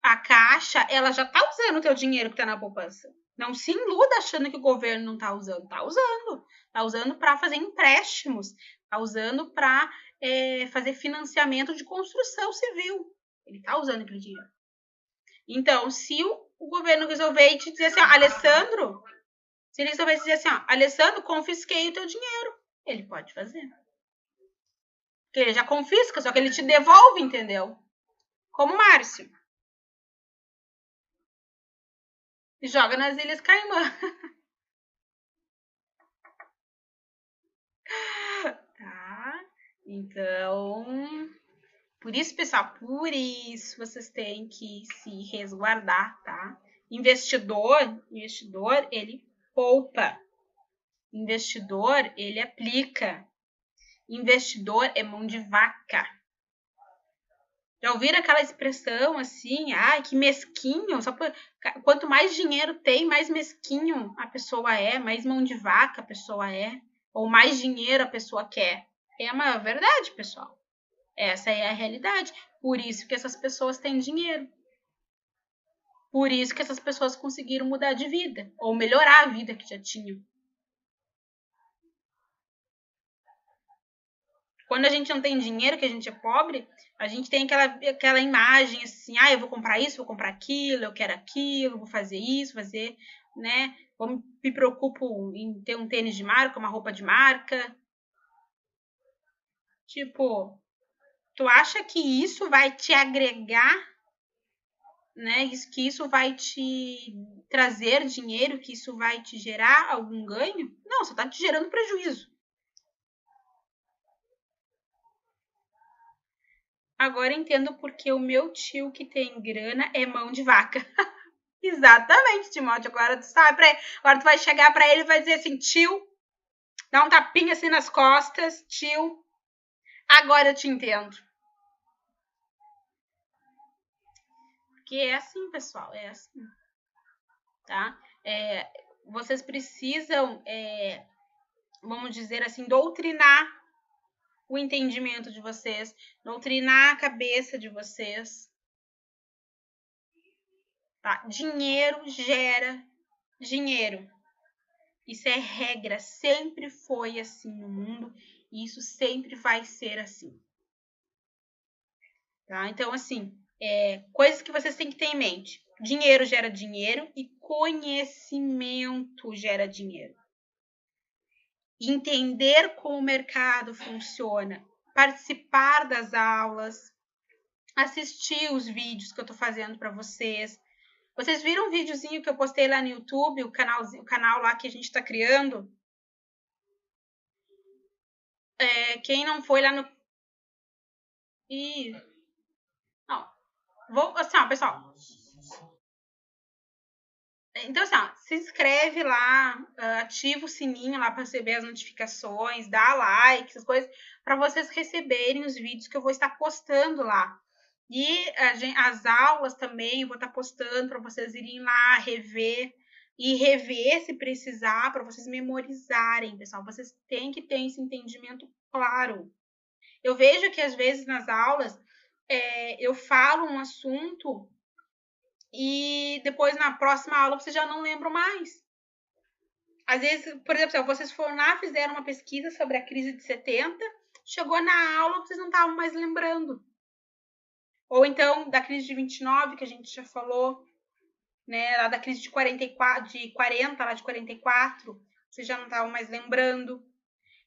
a Caixa, ela já está usando o teu dinheiro que está na poupança. Não se iluda achando que o governo não está usando. Está usando. Está usando para fazer empréstimos. Está usando para fazer financiamento de construção civil. Ele está usando aquele dinheiro. Então, se o governo resolver te dizer assim, ó, Alessandro, se ele resolver dizer assim, ó, Alessandro, confisquei o teu dinheiro, ele pode fazer. Porque ele já confisca, só que ele te devolve, entendeu? Como o Márcio. E joga nas Ilhas Caimã. Tá? Então, por isso, pessoal, por isso vocês têm que se resguardar, tá? Investidor, ele poupa. Investidor, ele aplica. Investidor é mão de vaca. Já ouviram aquela expressão assim, que mesquinho, quanto mais dinheiro tem, mais mesquinho a pessoa é, mais mão de vaca a pessoa é, ou mais dinheiro a pessoa quer. É uma verdade, pessoal. Essa é a realidade. Por isso que essas pessoas têm dinheiro. Por isso que essas pessoas conseguiram mudar de vida, ou melhorar a vida que já tinham. Quando a gente não tem dinheiro, que a gente é pobre, a gente tem aquela imagem assim, eu vou comprar isso, vou comprar aquilo, eu quero aquilo, vou fazer isso, fazer, né? Eu me preocupo em ter um tênis de marca, uma roupa de marca. Tipo, tu acha que isso vai te agregar, né? Que isso vai te trazer dinheiro, que isso vai te gerar algum ganho? Não, só tá te gerando prejuízo. Agora entendo porque o meu tio que tem grana é mão de vaca. Exatamente, Timóteo. Agora tu sabe, agora tu vai chegar pra ele e vai dizer assim, tio, dá um tapinha assim nas costas, tio, agora eu te entendo. Porque é assim, pessoal, é assim, tá? Vocês precisam, vamos dizer assim, doutrinar o entendimento de vocês, doutrinar a cabeça de vocês. Tá? Dinheiro gera dinheiro. Isso é regra, sempre foi assim no mundo e isso sempre vai ser assim. Tá? Então, assim, coisas que vocês têm que ter em mente. Dinheiro gera dinheiro e conhecimento gera dinheiro. Entender como o mercado funciona, participar das aulas, assistir os vídeos que eu estou fazendo para vocês. Vocês viram um videozinho que eu postei lá no YouTube, o canal lá que a gente está criando? Quem não foi lá no... Não. Vou, assim, ó, pessoal. Então, assim, ó, se inscreve lá, ativa o sininho lá para receber as notificações, dá like, essas coisas, para vocês receberem os vídeos que eu vou estar postando lá. E as aulas também eu vou estar postando para vocês irem lá rever e rever se precisar, para vocês memorizarem, pessoal. Vocês têm que ter esse entendimento claro. Eu vejo que às vezes nas aulas eu falo um assunto e depois na próxima aula vocês já não lembram mais. Às vezes, por exemplo, se vocês foram lá, fizeram uma pesquisa sobre a crise de 70, chegou na aula, vocês não estavam mais lembrando. Ou então, da crise de 29, que a gente já falou, né? Lá da crise de 44, de 40, lá de 44, vocês já não estavam mais lembrando.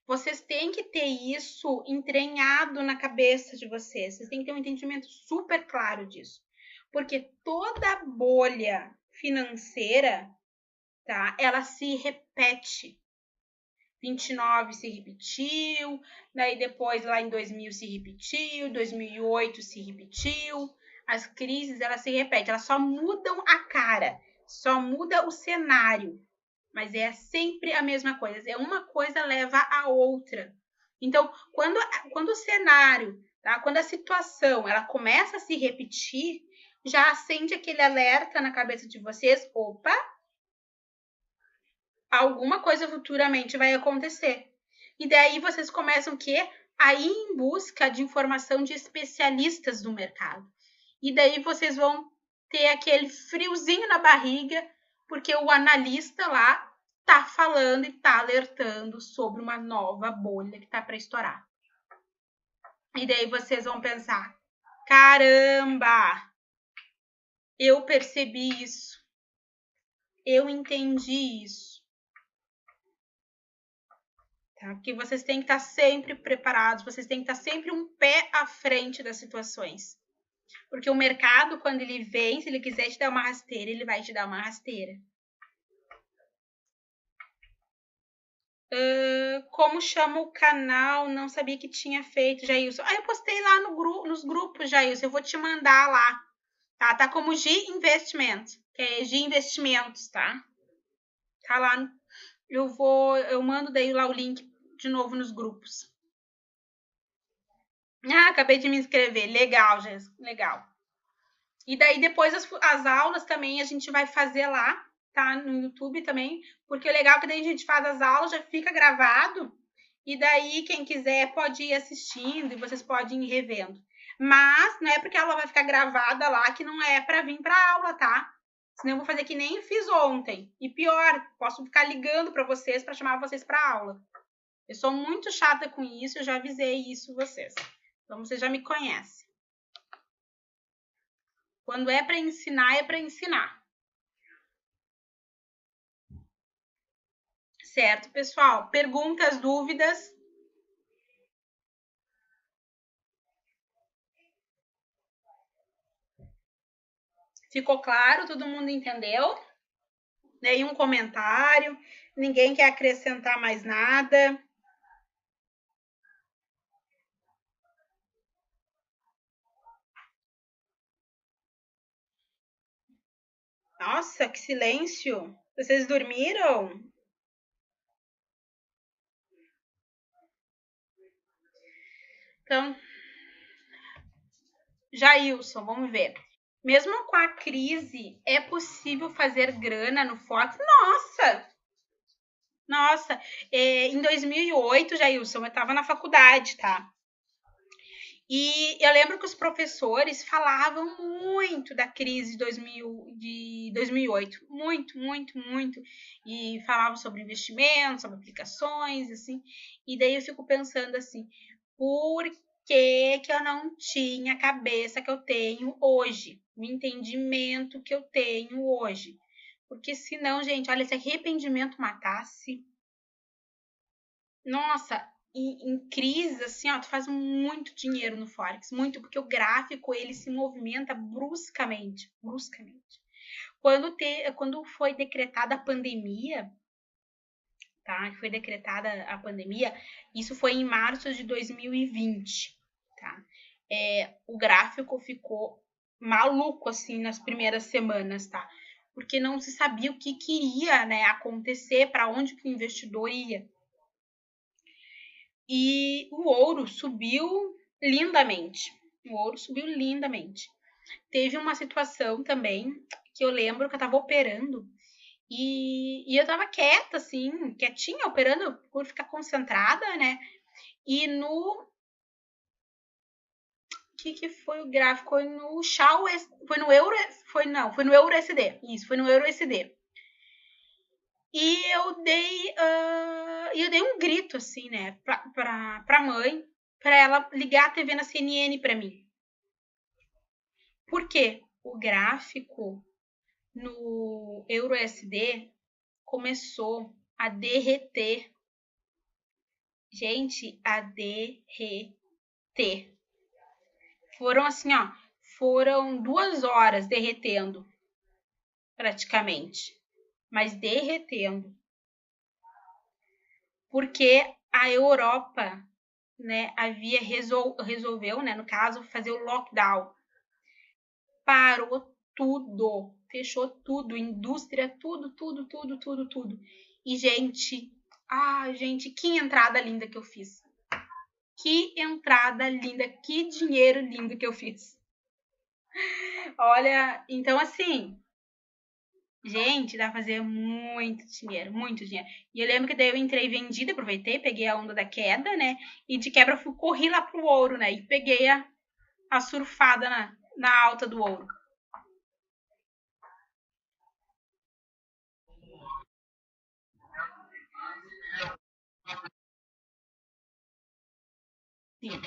Vocês têm que ter isso entranhado na cabeça de vocês. Vocês têm que ter um entendimento super claro disso. Porque toda bolha financeira, tá? Ela se repete. 29 se repetiu, daí depois lá em 2000 se repetiu, 2008 se repetiu. As crises, elas se repetem, elas só mudam a cara, só muda o cenário, mas é sempre a mesma coisa. É uma coisa leva a outra. Então, quando o cenário, tá? Quando a situação ela começa a se repetir, já acende aquele alerta na cabeça de vocês, opa, alguma coisa futuramente vai acontecer. E daí vocês começam o quê? A ir em busca de informação de especialistas do mercado. E daí vocês vão ter aquele friozinho na barriga, porque o analista lá tá falando e tá alertando sobre uma nova bolha que tá para estourar. E daí vocês vão pensar: caramba, eu percebi isso, eu entendi isso. Tá? Porque vocês têm que estar sempre preparados, vocês têm que estar sempre um pé à frente das situações. Porque o mercado, quando ele vem, se ele quiser te dar uma rasteira, ele vai te dar uma rasteira. Como chama o canal? Não sabia que tinha feito, Jailson. Eu postei lá nos grupos, Jailson. Eu vou te mandar lá. Tá como G Investment, que é G Investimentos, tá? Tá lá. Eu mando daí lá o link de novo nos grupos. Acabei de me inscrever. Legal, Jéssica. Legal. E daí depois as aulas também a gente vai fazer lá, tá? No YouTube também. Porque o legal é que daí a gente faz as aulas, já fica gravado. E daí quem quiser pode ir assistindo e vocês podem ir revendo. Mas não é porque ela vai ficar gravada lá que não é para vir para aula, tá? Senão eu vou fazer que nem eu fiz ontem. E pior, posso ficar ligando para vocês para chamar vocês para aula. Eu sou muito chata com isso, eu já avisei isso vocês. Então vocês já me conhecem. Quando é para ensinar, é para ensinar. Certo, pessoal? Perguntas, dúvidas? Ficou claro? Todo mundo entendeu? Nenhum comentário? Ninguém quer acrescentar mais nada? Nossa, que silêncio! Vocês dormiram? Então, Jailson, vamos ver. Mesmo com a crise, é possível fazer grana no Forex? Nossa, em 2008, Jailson, eu estava na faculdade, tá? E eu lembro que os professores falavam muito da crise de 2008. Muito, muito, muito. E falavam sobre investimentos, sobre aplicações, assim. E daí eu fico pensando assim, por que eu não tinha a cabeça que eu tenho hoje? O entendimento que eu tenho hoje? Porque senão, gente, olha, se arrependimento matasse... Nossa, em crise, assim, ó, tu faz muito dinheiro no Forex, muito, porque o gráfico, ele se movimenta bruscamente. Quando foi decretada a pandemia, tá? Foi decretada a pandemia, isso foi em março de 2020, tá? O gráfico ficou maluco, assim, nas primeiras semanas, tá? porque não se sabia o que iria, né, acontecer, para onde que o investidor ia. E o ouro subiu lindamente. O ouro subiu lindamente. Teve uma situação também que eu lembro que eu estava operando e eu estava quieta, assim, quietinha, operando por ficar concentrada, né? E no. O que foi o gráfico? Foi no Shao. Foi no Euro. Foi no Euro SD. Isso, foi no Euro SD. E eu dei um grito, assim, né, pra mãe, pra ela ligar a TV na CNN pra mim. Por quê? O gráfico no EURUSD começou a derreter. Gente, a derreter. Foram assim, ó, foram 2 horas derretendo, praticamente. Mas derretendo. Porque a Europa, né, resolveu, né, no caso, fazer o lockdown. Parou tudo, fechou tudo, indústria, tudo. E, gente, que entrada linda que eu fiz. Que entrada linda, que dinheiro lindo que eu fiz. Olha, então assim, gente, dá pra fazer muito dinheiro, muito dinheiro. E eu lembro que daí eu entrei vendida, aproveitei, peguei a onda da queda, né? E de quebra corri lá pro ouro, né? E peguei a surfada na alta do ouro. Sim,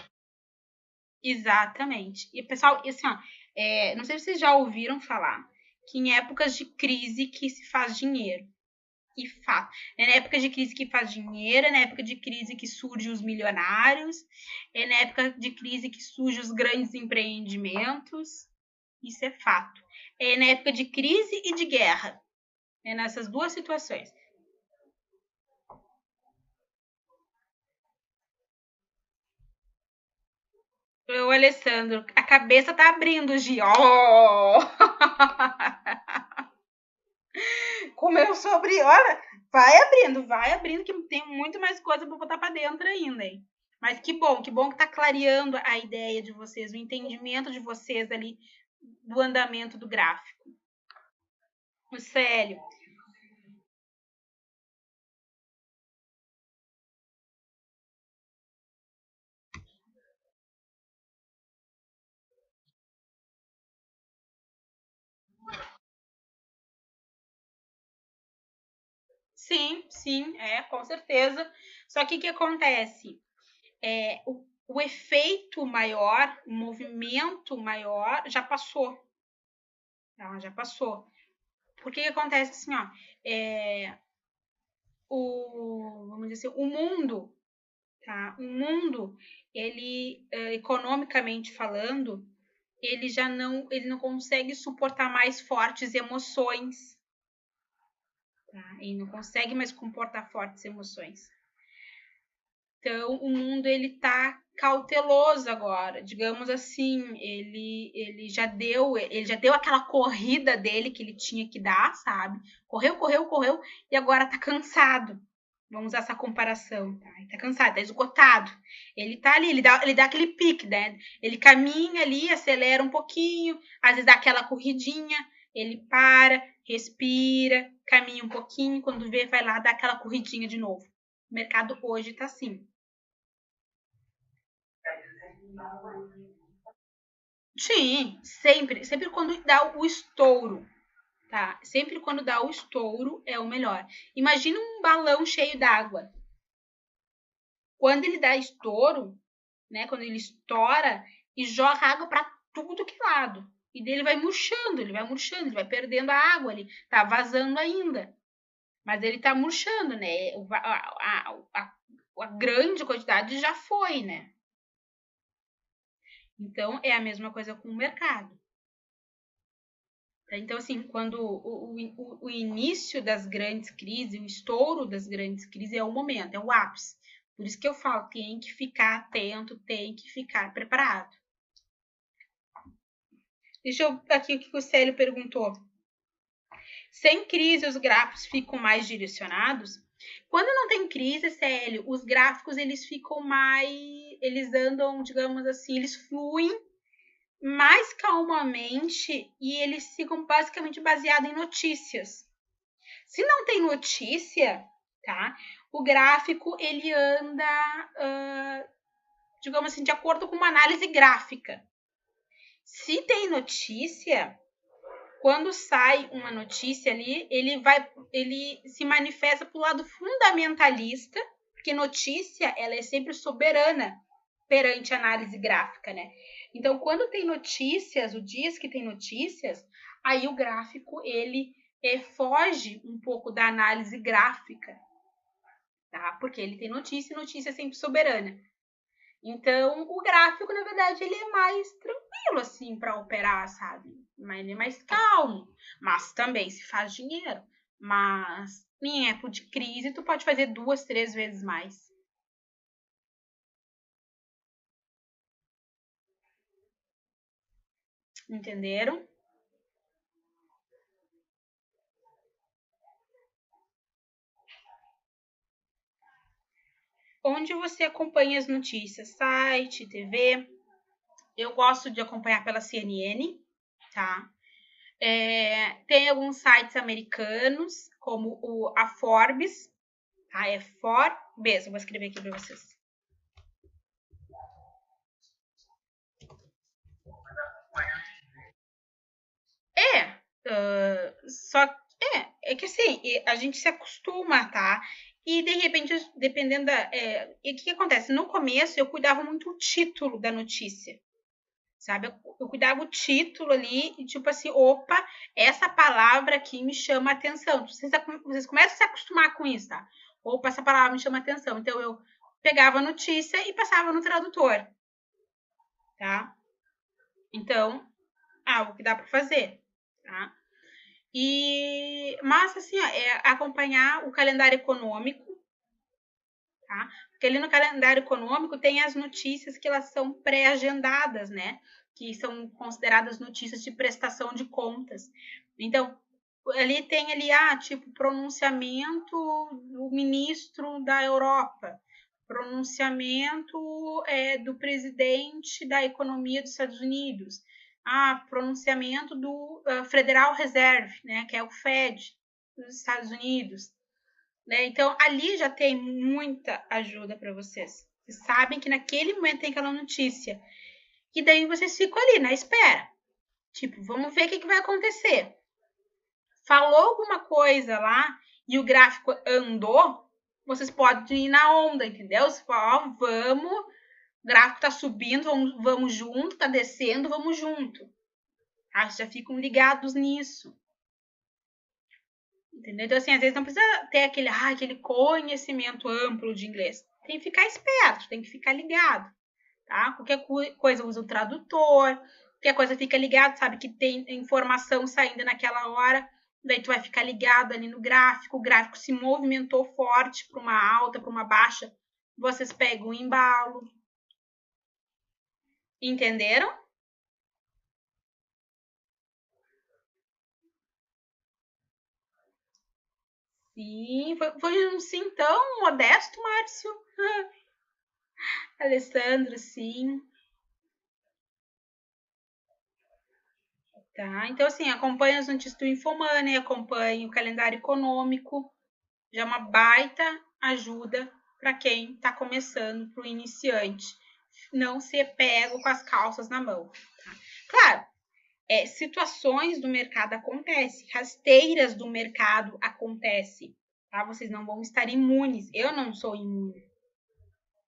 exatamente. E pessoal, assim, ó, não sei se vocês já ouviram falar que em épocas de crise que se faz dinheiro. E fato. É na época de crise que faz dinheiro, é na época de crise que surgem os milionários, é na época de crise que surgem os grandes empreendimentos. Isso é fato. É na época de crise e de guerra. É nessas duas situações. O Alessandro, a cabeça tá abrindo, Gi. Oh! Como eu sou abrir, olha, vai abrindo, que tem muito mais coisa para botar para dentro ainda, hein? Mas que bom que tá clareando a ideia de vocês, o entendimento de vocês ali do andamento do gráfico. O Célio. Sim, com certeza. Só que o que acontece? O efeito maior, o movimento maior já passou. Tá? Já passou. Porque que acontece assim, ó, vamos dizer assim, o mundo, tá? O mundo, ele, economicamente falando, ele não consegue suportar mais fortes emoções, tá? Ele não consegue mais comportar fortes emoções. Então, o mundo ele tá cauteloso agora, digamos assim, ele já deu aquela corrida dele que ele tinha que dar, sabe? Correu e agora tá cansado. Vamos usar essa comparação, tá? Ele tá cansado, tá esgotado. Ele tá ali, ele dá aquele pique, né? Ele caminha ali, acelera um pouquinho, às vezes dá aquela corridinha, ele para, respira, caminha um pouquinho, quando vê, vai lá dar aquela corridinha de novo. O mercado hoje tá assim. Sim, sempre quando dá o estouro, tá? Sempre quando dá o estouro é o melhor. Imagina um balão cheio d'água. Quando ele dá estouro, né? Quando ele estoura e joga água para tudo que é lado. E dele vai murchando, ele vai perdendo a água, ele tá vazando ainda. Mas ele tá murchando, né? A grande quantidade já foi, né? Então é a mesma coisa com o mercado. Então, assim, quando o início das grandes crises, o estouro das grandes crises é o momento, é o ápice. Por isso que eu falo, tem que ficar atento, tem que ficar preparado. Deixa eu aqui o que o Célio perguntou. Sem crise, os gráficos ficam mais direcionados. Quando não tem crise, Célio, os gráficos eles ficam mais, eles andam, digamos assim, eles fluem mais calmamente e eles ficam basicamente baseados em notícias. Se não tem notícia, tá? O gráfico ele anda, digamos assim, de acordo com uma análise gráfica. Se tem notícia, quando sai uma notícia ali, ele se manifesta para o lado fundamentalista, porque notícia ela é sempre soberana perante a análise gráfica, né? Então, quando tem notícias, o dias que tem notícias, aí o gráfico ele foge um pouco da análise gráfica, tá? Porque ele tem notícia e notícia é sempre soberana. Então, o gráfico, na verdade, ele é mais tranquilo, assim, para operar, sabe? Mas ele é mais calmo. Mas também se faz dinheiro. Mas em época de crise, tu pode fazer 2, 3 vezes mais. Entenderam? Onde você acompanha as notícias? Site, TV. Eu gosto de acompanhar pela CNN, tá? Tem alguns sites americanos, como a Forbes, tá? É Forbes, eu vou escrever aqui para vocês. Só é que assim, a gente se acostuma, tá? E de repente, dependendo da. E o que acontece? No começo eu cuidava muito o título da notícia. Sabe? Eu cuidava o título ali e tipo assim, opa, essa palavra aqui me chama atenção. Vocês começam a se acostumar com isso, tá? Opa, essa palavra me chama atenção. Então eu pegava a notícia e passava no tradutor, tá? Então, o que dá para fazer, tá? Mas assim, acompanhar o calendário econômico, tá? Porque ali no calendário econômico tem as notícias que elas são pré-agendadas, né? Que são consideradas notícias de prestação de contas. Então, ali tem ali, tipo, pronunciamento do ministro da Europa, pronunciamento do presidente da economia dos Estados Unidos, pronunciamento do Federal Reserve, né, que é o Fed dos Estados Unidos. Né? Então, ali já tem muita ajuda para vocês. Vocês sabem que naquele momento tem aquela notícia. E daí vocês ficam ali na espera. Tipo, vamos ver o que vai acontecer. Falou alguma coisa lá e o gráfico andou, vocês podem ir na onda, entendeu? Você fala, vamos, o gráfico tá subindo, vamos junto, tá descendo, vamos junto. Já ficam ligados nisso. Entendeu? Então, assim, às vezes não precisa ter aquele conhecimento amplo de inglês. Tem que ficar esperto, tem que ficar ligado, tá? Qualquer coisa usa o tradutor, qualquer coisa fica ligado, sabe que tem informação saindo naquela hora, daí tu vai ficar ligado ali no gráfico, o gráfico se movimentou forte para uma alta, para uma baixa, vocês pegam o embalo. Entenderam? Sim, foi um sim tão modesto, Márcio. Alessandro, sim. Tá? Então, assim, acompanha as notícias do Infomoney, acompanha o calendário econômico, já é uma baita ajuda para quem está começando, para o iniciante. Não ser pego com as calças na mão. Tá? Claro, situações do mercado acontecem, rasteiras do mercado acontecem. Tá? Vocês não vão estar imunes. Eu não sou imune.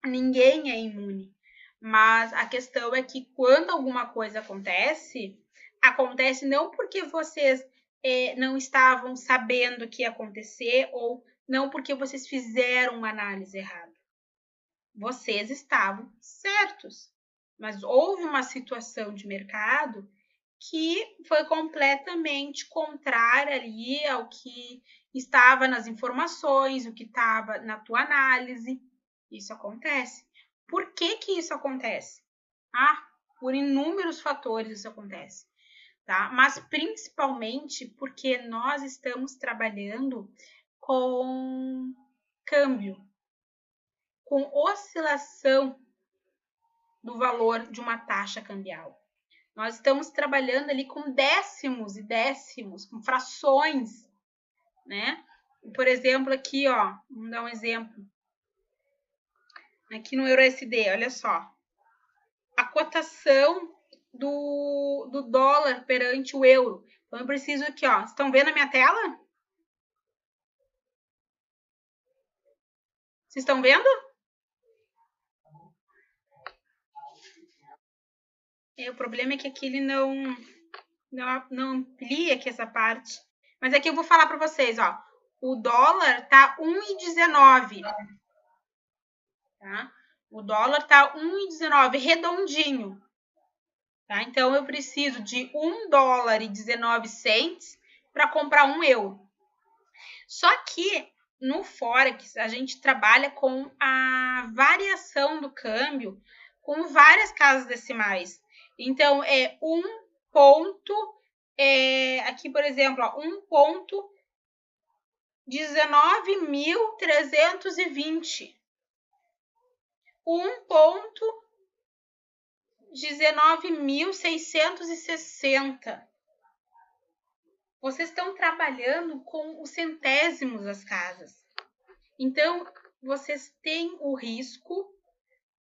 Ninguém é imune. Mas a questão é que quando alguma coisa acontece, acontece não porque vocês não estavam sabendo que ia acontecer ou não porque vocês fizeram uma análise errada. Vocês estavam certos, mas houve uma situação de mercado que foi completamente contrária ali ao que estava nas informações, o que estava na tua análise. Isso acontece. Por que isso acontece? Por inúmeros fatores isso acontece. tá? Mas principalmente porque nós estamos trabalhando com câmbio, com oscilação do valor de uma taxa cambial. Nós estamos trabalhando ali com décimos e décimos, com frações, né? Por exemplo, aqui, ó, vamos dar um exemplo. Aqui no EURUSD, olha só. A cotação do dólar perante o euro. Então, eu preciso aqui, ó. Estão vendo a minha tela? Vocês estão vendo? O problema é que aqui ele não amplia aqui essa parte. Mas aqui eu vou falar para vocês, ó. O dólar tá 1,19. Tá? O dólar tá 1,19 redondinho. Tá? Então eu preciso de $1,19 para comprar 1 euro. Só que no Forex a gente trabalha com a variação do câmbio com várias casas decimais. Então é aqui, por exemplo, 1,19.320. 1,19.660. Vocês estão trabalhando com os centésimos das casas. Então, vocês têm o risco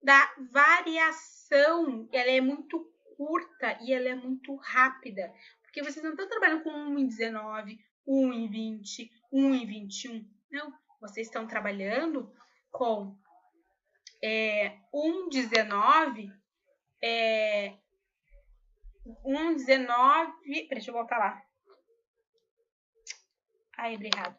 da variação. Ela é muito curta e ela é muito rápida. Porque vocês não estão trabalhando com 1,19, 1,20, 1,21. Não, vocês estão trabalhando com 1,19, 1,19. Deixa eu voltar lá. Ai, abri errado.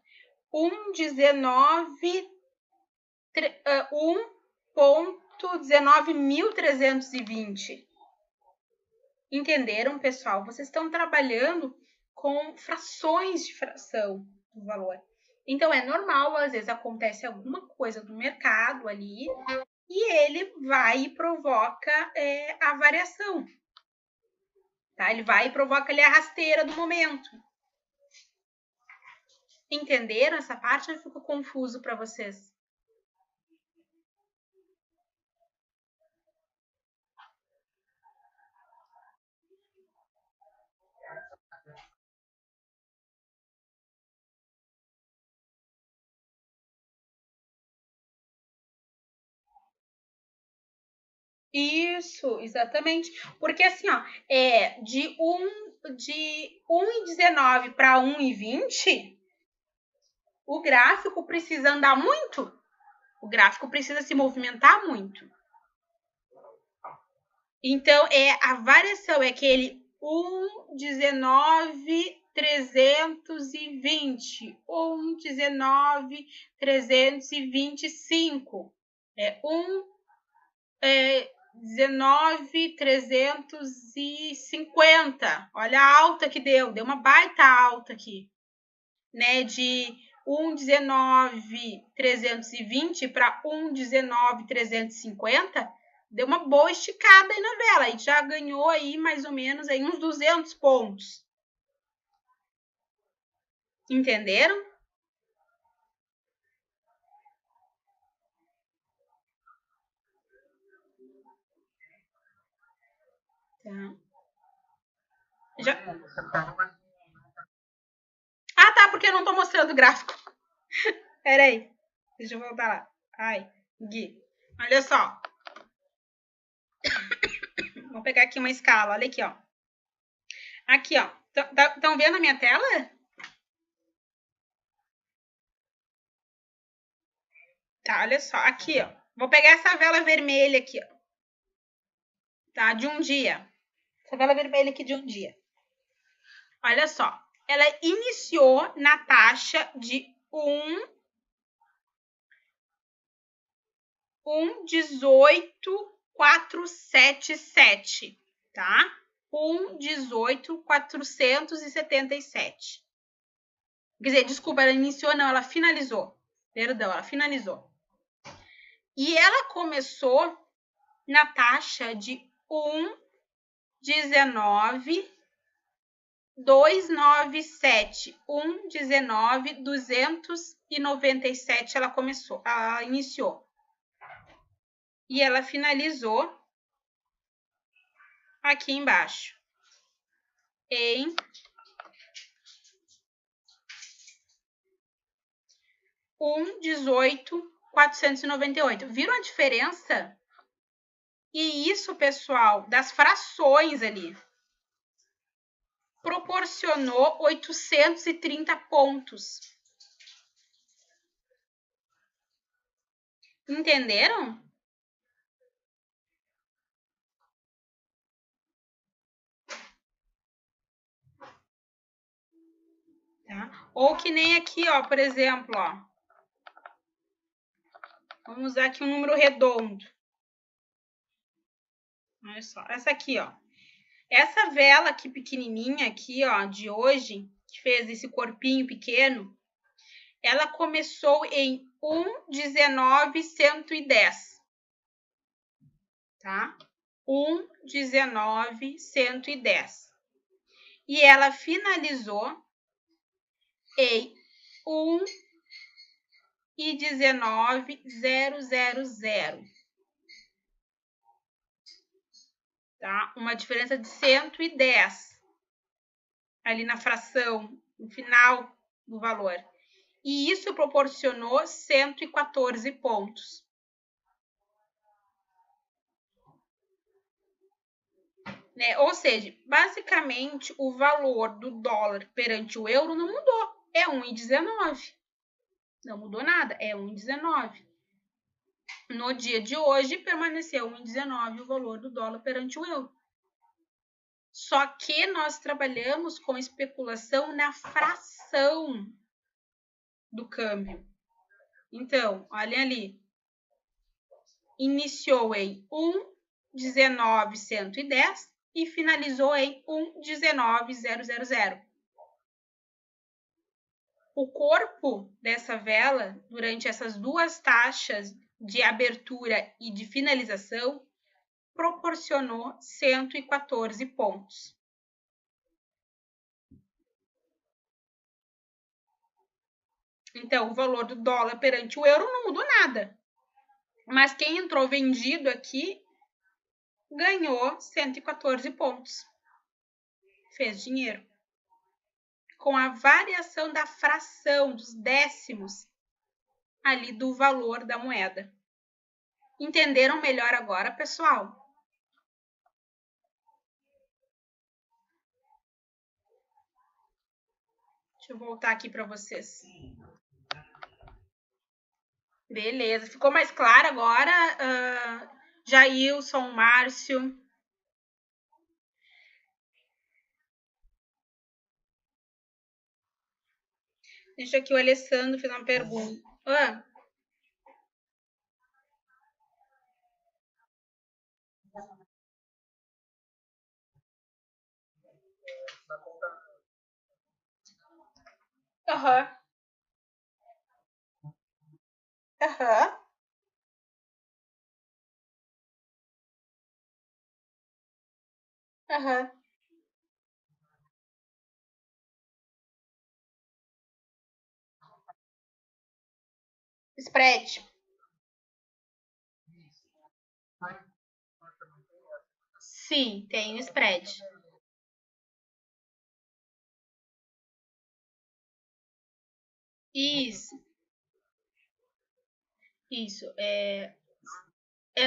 1,19.320. Entenderam, pessoal? Vocês estão trabalhando com frações de fração do valor. Então, é normal, às vezes acontece alguma coisa no mercado ali e ele vai e provoca a variação. Tá? Ele vai e provoca ali a rasteira do momento. Entenderam essa parte ou ficou confuso para vocês? Isso, exatamente. Porque assim, ó, de 1,19 para 1,20, o gráfico precisa andar muito. O gráfico precisa se movimentar muito. Então, a variação é aquele 1,19.320, 1,19.325. 19.350. Olha a alta que deu uma baita alta aqui, né? De 1,19.320 para 1,19.350, deu uma boa esticada aí na vela, e já ganhou aí mais ou menos aí uns 200 pontos. Entenderam? Tá. Ah, tá, porque eu não tô mostrando o gráfico. Pera aí. Deixa eu voltar lá. Ai, Gui. Olha só. Vou pegar aqui uma escala. Olha aqui, ó. Aqui, ó. Estão vendo a minha tela? Tá, olha só. Aqui, ó. Vou pegar essa vela vermelha aqui, ó. Tá? De um dia. Essa vela vermelha aqui de um dia. Olha só. Ela iniciou na taxa de 1,18,477, tá? 1,18,477. Quer dizer, desculpa, ela iniciou, não, ela finalizou. Perdão, ela finalizou. E ela começou na taxa de 1,19 297, 119, 297 ela iniciou. E ela finalizou aqui embaixo em 118,498. Viram a diferença? E isso, pessoal, das frações ali proporcionou 830 pontos. Entenderam? Tá? Ou que nem aqui, ó, por exemplo, ó. Vamos usar aqui um número redondo. Olha só, essa aqui, ó. Essa vela aqui pequenininha aqui, ó, de hoje, que fez esse corpinho pequeno, ela começou em 1,19,110. Tá? 1,19,110. E ela finalizou em 1,19,000. Tá? Uma diferença de 110 ali na fração, no final do valor. E isso proporcionou 114 pontos. Né? Ou seja, basicamente, o valor do dólar perante o euro não mudou. É 1,19. Não mudou nada, é 1,19. No dia de hoje, permaneceu 1,19 o valor do dólar perante o euro. Só que nós trabalhamos com especulação na fração do câmbio. Então, olhem ali. Iniciou em 1,19,110 e finalizou em 1,19,000. O corpo dessa vela, durante essas duas taxas de abertura e de finalização, proporcionou 114 pontos. Então, o valor do dólar perante o euro não mudou nada. Mas quem entrou vendido aqui ganhou 114 pontos. Fez dinheiro. Com a variação da fração dos décimos ali do valor da moeda. Entenderam melhor agora, pessoal? Deixa eu voltar aqui para vocês. Beleza, ficou mais claro agora? Jailson, Márcio. Deixa aqui o Alessandro fazer uma pergunta. Aham. Aham. Aham. Spread. Sim, tem o spread. Isso. Isso. É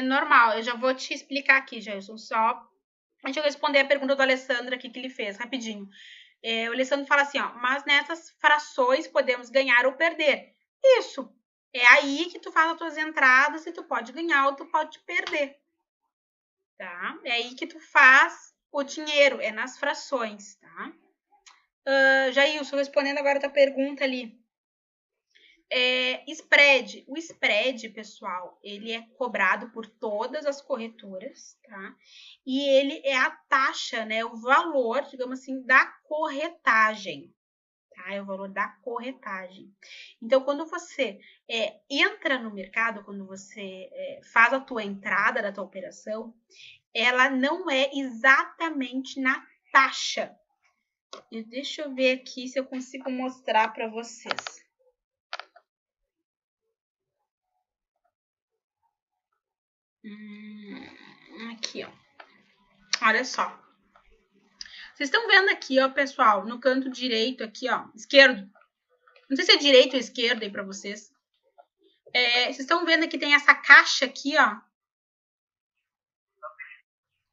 normal. Eu já vou te explicar aqui, Jailson. Só deixa eu responder a pergunta do Alessandro aqui que ele fez, rapidinho. O Alessandro fala assim, ó, mas nessas frações podemos ganhar ou perder. Isso. É aí que tu faz as tuas entradas e tu pode ganhar ou tu pode perder. Tá? É aí que tu faz o dinheiro, é nas frações, tá? Jailson, respondendo agora a tua pergunta ali. Spread. O spread, pessoal, ele é cobrado por todas as corretoras, tá? E ele é a taxa, né? O valor, digamos assim, da corretagem, tá? É o valor da corretagem. Então, quando você entra no mercado, quando você faz a tua entrada da tua operação, ela não é exatamente na taxa. E deixa eu ver aqui se eu consigo mostrar para vocês. Aqui, ó. Olha só. Vocês estão vendo aqui, ó, pessoal, no canto direito aqui, ó, esquerdo. Não sei se é direito ou esquerdo aí para vocês. Vocês estão vendo que tem essa caixa aqui, ó.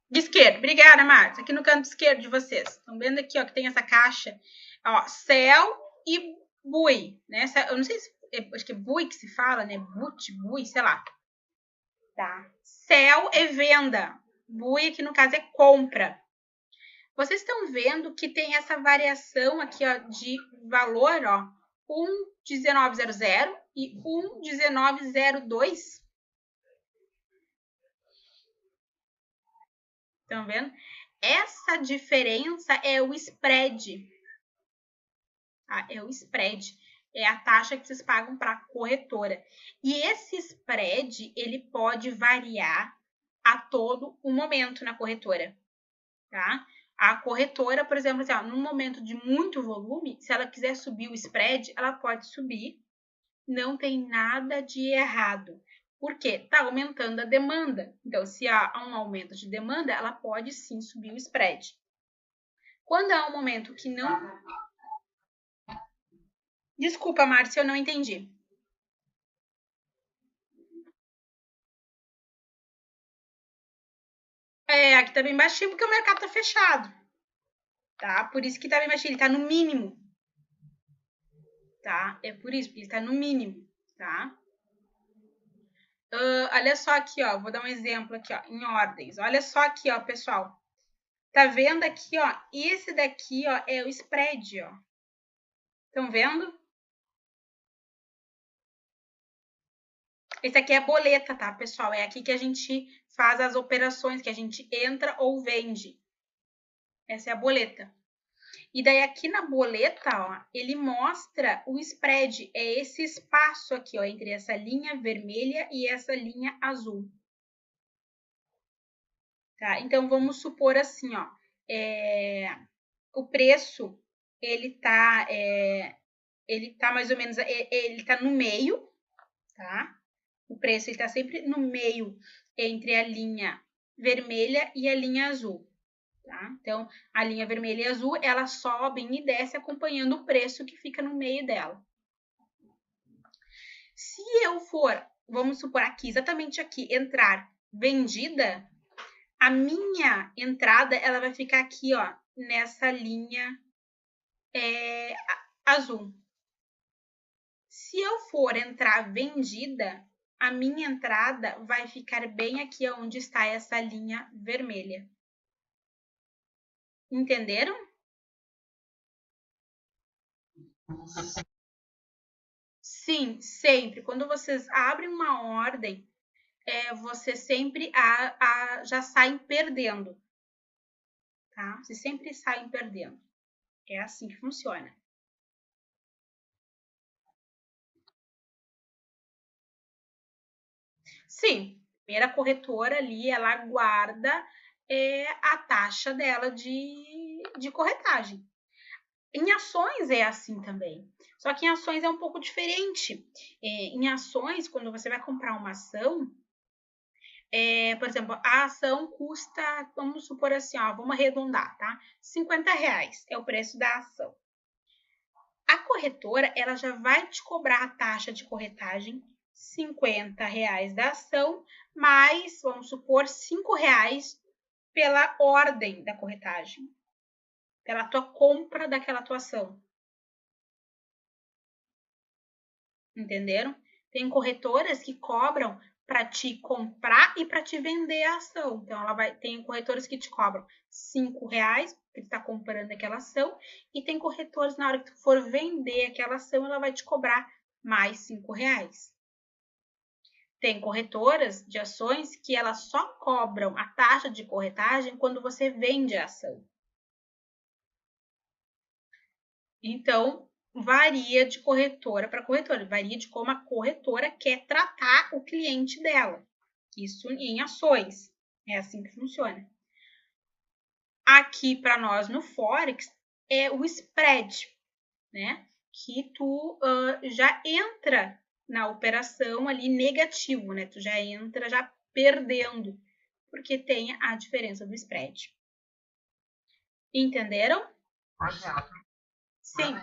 De esquerda. Obrigada, Marcos. Aqui no canto esquerdo de vocês. Estão vendo aqui, ó, que tem essa caixa. Ó, céu e bui, né? Eu não sei se... Acho que é bui que se fala, né? Bui, sei lá. Tá. Céu é venda. Bui, que no caso é compra. Vocês estão vendo que tem essa variação aqui, ó, de valor, ó. 1,1900 e 1,1902. Estão vendo? Essa diferença é o spread. Tá? É o spread. É a taxa que vocês pagam para a corretora. E esse spread, ele pode variar a todo o momento na corretora. Tá? A corretora, por exemplo, assim, ó, num momento de muito volume, se ela quiser subir o spread, ela pode subir. Não tem nada de errado. Por quê? Está aumentando a demanda. Então, se há um aumento de demanda, ela pode sim subir o spread. Quando há um momento que não... Desculpa, Márcia, eu não entendi. Aqui tá bem baixinho porque o mercado tá fechado. Tá? Por isso que tá bem baixinho, ele tá no mínimo. Tá? É por isso, porque ele tá no mínimo, tá? Olha só aqui, ó, vou dar um exemplo aqui, ó, em ordens. Olha só aqui, ó, pessoal. Tá vendo aqui, ó? Esse daqui, ó, é o spread, ó. Estão vendo? Esse aqui é a boleta, tá, pessoal? É aqui que a gente faz as operações, que a gente entra ou vende. Essa é a boleta. E daí aqui na boleta, ó, ele mostra o spread. É esse espaço aqui, ó, entre essa linha vermelha e essa linha azul. Tá? Então, vamos supor assim, ó. O preço, ele tá mais ou menos, ele tá no meio, tá? O preço, ele tá sempre no meio entre a linha vermelha e a linha azul. Tá? Então, a linha vermelha e azul, elas sobem e descem acompanhando o preço que fica no meio dela. Se eu for, vamos supor aqui, exatamente aqui, entrar vendida, a minha entrada, ela vai ficar aqui, ó, nessa linha azul. Se eu for entrar vendida, a minha entrada vai ficar bem aqui onde está essa linha vermelha. Entenderam? Sim, sempre. Quando vocês abrem uma ordem, vocês sempre já saem perdendo. Tá? Vocês sempre saem perdendo. É assim que funciona. Sim, a primeira corretora ali, ela guarda a taxa dela de corretagem. Em ações é assim também. Só que em ações é um pouco diferente. Em ações, quando você vai comprar uma ação, por exemplo, a ação custa, vamos supor assim, ó, vamos arredondar, tá? R$50 é o preço da ação. A corretora, ela já vai te cobrar a taxa de corretagem, R$50 da ação, mais, vamos supor, R$5 pela ordem da corretagem, pela tua compra daquela tua ação. Entenderam? Tem corretoras que cobram para te comprar e para te vender a ação. Então, tem corretoras que te cobram R$5, porque tu está comprando aquela ação, e tem corretoras, na hora que tu for vender aquela ação, ela vai te cobrar mais R$5. Tem corretoras de ações que elas só cobram a taxa de corretagem quando você vende a ação. Então, varia de corretora para corretora, varia de como a corretora quer tratar o cliente dela. Isso em ações. É assim que funciona. Aqui para nós no Forex, é o spread, né? Que tu já entra na operação ali negativo, né? Tu já entra já perdendo, porque tem a diferença do spread. Entenderam? Sim.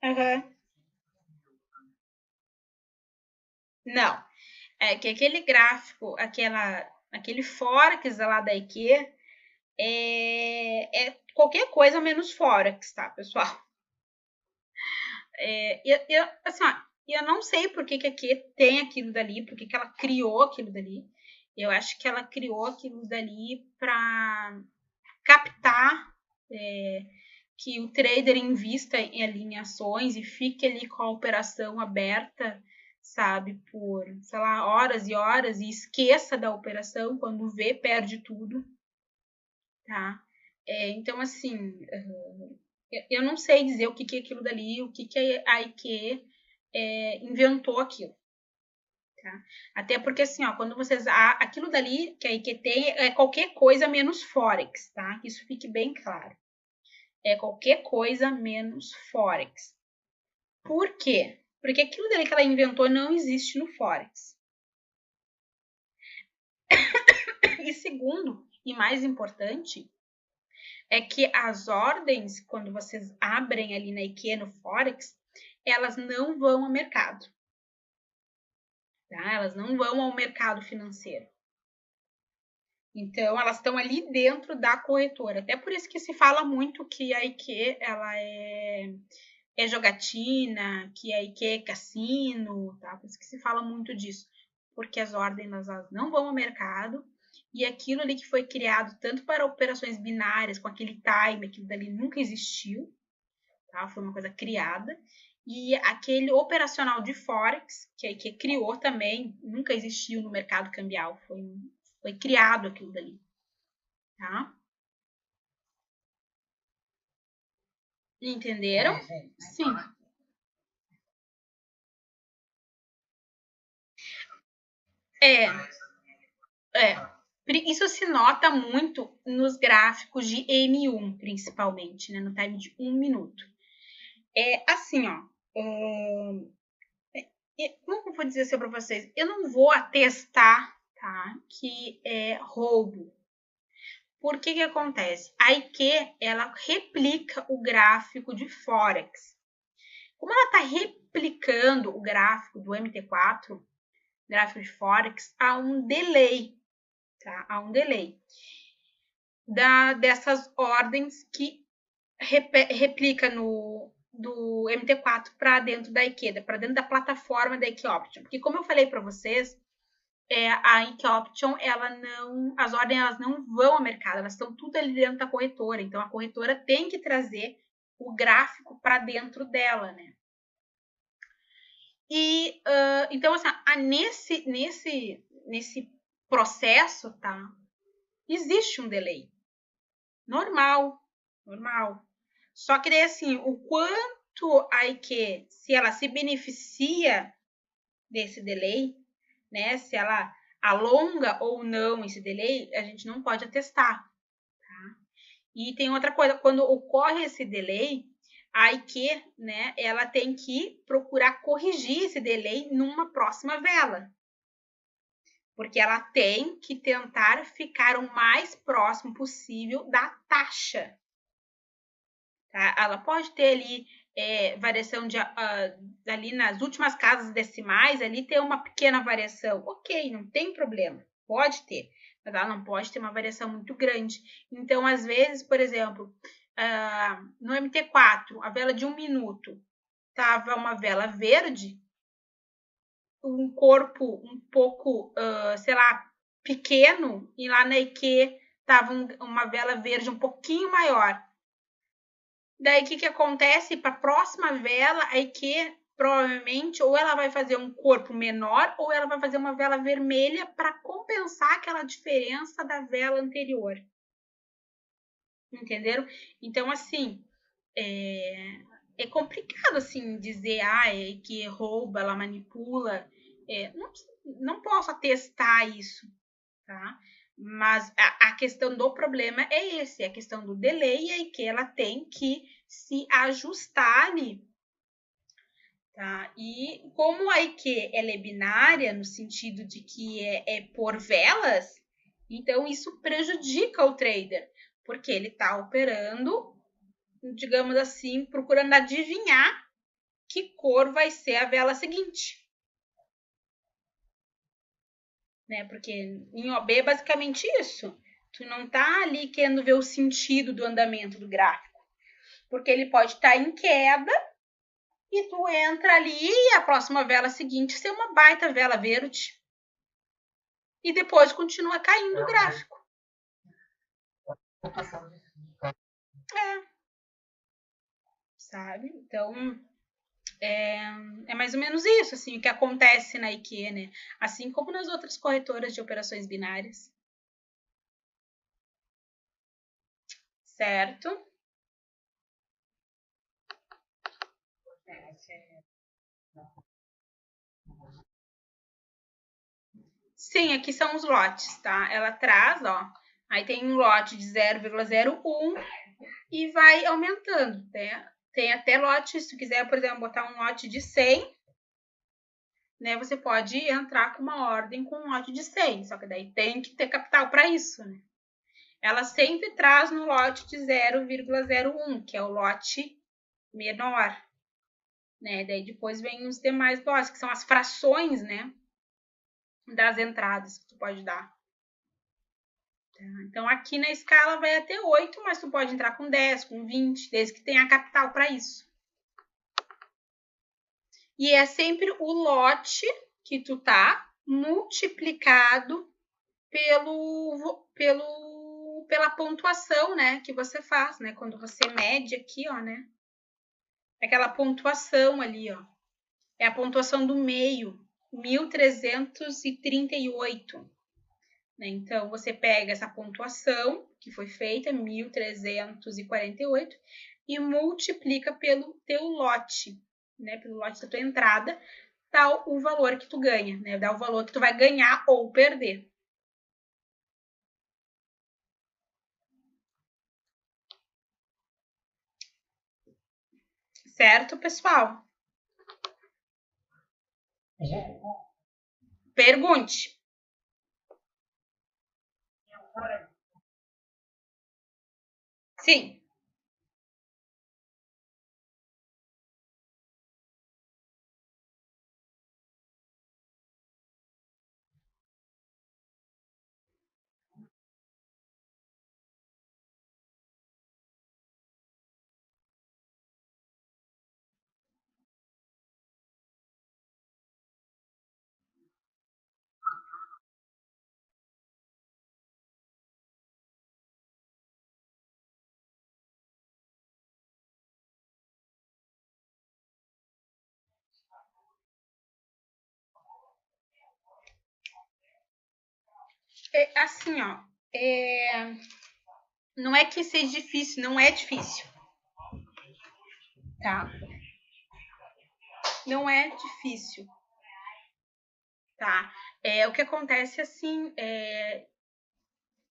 Uhum. Não. É que aquele gráfico, aquele Forex lá da IQ é qualquer coisa menos Forex, tá, pessoal? Assim, ó, eu não sei por que a IQ tem aquilo dali, por que ela criou aquilo dali. Eu acho que ela criou aquilo dali para captar que o trader invista em alinhações e fique ali com a operação aberta, sabe, por, sei lá, horas e horas e esqueça da operação, quando vê, perde tudo, tá? Então, assim, eu não sei dizer o que é aquilo dali, o que a IQ inventou aquilo. Tá? Até porque, assim, ó, quando vocês. Aquilo dali que a IQ tem é qualquer coisa menos Forex, tá? Que isso fique bem claro. É qualquer coisa menos Forex. Por quê? Porque aquilo dali que ela inventou não existe no Forex. E segundo, e mais importante, é que as ordens, quando vocês abrem ali na IQ no Forex, elas não vão ao mercado. Tá? Elas não vão ao mercado financeiro. Então, elas estão ali dentro da corretora. Até por isso que se fala muito que a IQ ela é jogatina, que a IQ é cassino, tá? Por isso que se fala muito disso. Porque as ordens elas não vão ao mercado e aquilo ali que foi criado tanto para operações binárias, com aquele time, aquilo dali nunca existiu, tá? Foi uma coisa criada. E aquele operacional de Forex, que criou também, nunca existiu no mercado cambial, foi criado aquilo dali, tá? Entenderam? Sim. É, é. Isso se nota muito nos gráficos de M1, principalmente, né? No time de 1 minuto. É assim, ó. Como eu vou dizer assim para vocês? Eu não vou atestar, tá? Que é roubo. Por que acontece? A IQ, ela replica o gráfico de Forex. Como ela está replicando o gráfico do MT4, gráfico de Forex, há um delay, tá? Há um delay dessas ordens que replica do MT4 para dentro da IQ, para dentro da plataforma da IQ Option. Porque como eu falei para vocês, a IQ Option, as ordens elas não vão ao mercado, elas estão tudo ali dentro da corretora. Então a corretora tem que trazer o gráfico para dentro dela, né? E então assim, nesse processo, tá? Existe um delay. Normal. Só que daí, assim, o quanto a IQ, se ela se beneficia desse delay, né? Se ela alonga ou não esse delay, a gente não pode atestar. Tá? E tem outra coisa, quando ocorre esse delay, a IQ, né, ela tem que procurar corrigir esse delay numa próxima vela. Porque ela tem que tentar ficar o mais próximo possível da taxa. Tá? Ela pode ter ali variação ali nas últimas casas decimais, ali tem uma pequena variação. Ok, não tem problema, pode ter, mas ela não pode ter uma variação muito grande. Então, às vezes, por exemplo, no MT4, a vela de 1 minuto estava uma vela verde, um corpo um pouco, sei lá, pequeno, e lá na IQ estava uma vela verde um pouquinho maior. Daí, o que acontece? Para a próxima vela, a IQ provavelmente ou ela vai fazer um corpo menor ou ela vai fazer uma vela vermelha para compensar aquela diferença da vela anterior. Entenderam? Então, assim, é complicado assim dizer que rouba, ela manipula. Não posso atestar isso, tá? Mas a questão do problema é esse, é a questão do delay, aí que ela tem que se ajustar ali. Tá? E como a IQ ela é binária, no sentido de que é por velas, então isso prejudica o trader, porque ele está operando, digamos assim, procurando adivinhar que cor vai ser a vela seguinte. Né? Porque em OB é basicamente isso. Tu não tá ali querendo ver o sentido do andamento do gráfico. Porque ele pode estar em queda e tu entra ali e a próxima vela seguinte ser uma baita vela verde. E depois continua caindo o gráfico. Sabe? Então, é mais ou menos isso, assim, o que acontece na IQ, né? Assim como nas outras corretoras de operações binárias. Certo? Sim, aqui são os lotes, tá? Ela traz, ó, aí tem um lote de 0,01 e vai aumentando, né? Tem até lote, se tu quiser, por exemplo, botar um lote de 100, né? Você pode entrar com uma ordem com um lote de 100, só que daí tem que ter capital para isso, né? Ela sempre traz no lote de 0,01, que é o lote menor, né? Daí depois vem os demais lotes, que são as frações, né? Das entradas que tu pode dar. Então, aqui na escala vai até 8, mas tu pode entrar com 10, com 20, desde que tenha capital para isso. E é sempre o lote que tu tá multiplicado pela pontuação, né, que você faz, né? Quando você mede aqui, ó, né? Aquela pontuação ali, ó. É a pontuação do meio, 1338. Né? Então, você pega essa pontuação que foi feita, 1348, e multiplica pelo teu lote, né? Pelo lote da tua entrada, dá o valor que tu ganha, né? Dá o valor que tu vai ganhar ou perder. Certo, pessoal? Pergunte. Sim. Assim, ó. Não é que seja difícil, não é difícil. Tá? Não é difícil. Tá? O que acontece assim,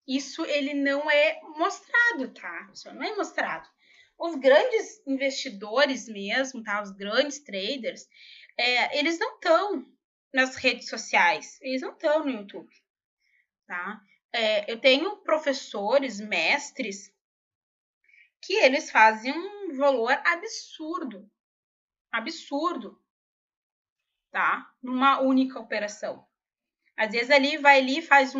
isso ele não é mostrado, tá? Isso não é mostrado. Os grandes investidores mesmo, tá? Os grandes traders, eles não estão nas redes sociais, eles não estão no YouTube, tá? Eu tenho professores, mestres, que eles fazem um valor absurdo, absurdo, tá? Numa única operação. Às vezes ali vai ali faz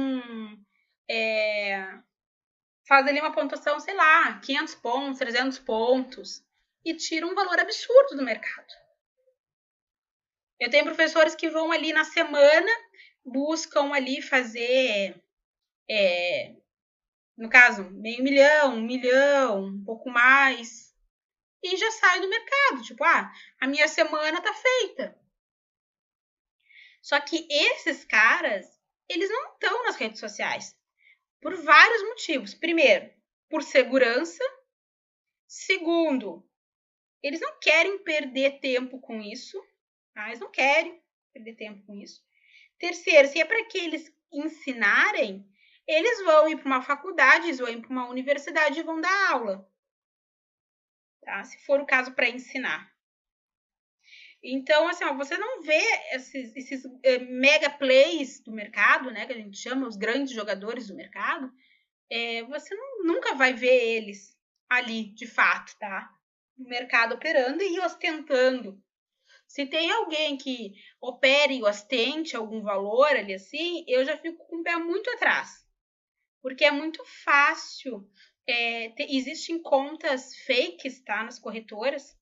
faz ali uma pontuação, sei lá, 500 pontos, 300 pontos e tira um valor absurdo do mercado. Eu tenho professores que vão ali na semana, buscam ali fazer, no caso, meio milhão, 1 milhão, um pouco mais, e já sai do mercado. Tipo, a minha semana tá feita. Só que esses caras, eles não estão nas redes sociais. Por vários motivos. Primeiro, por segurança. Segundo, eles não querem perder tempo com isso. Tá? Eles não querem perder tempo com isso. Terceiro, se é para que eles ensinarem, eles vão ir para uma faculdade, eles vão ir para uma universidade e vão dar aula. Tá? Se for o caso para ensinar. Então, assim, ó, você não vê esses mega plays do mercado, né, que a gente chama os grandes jogadores do mercado, você nunca vai ver eles ali, de fato, tá? No mercado operando e ostentando. Se tem alguém que opere e ostente algum valor ali assim, eu já fico com o pé muito atrás. Porque é muito fácil. Existem contas fakes, tá? Nas corretoras.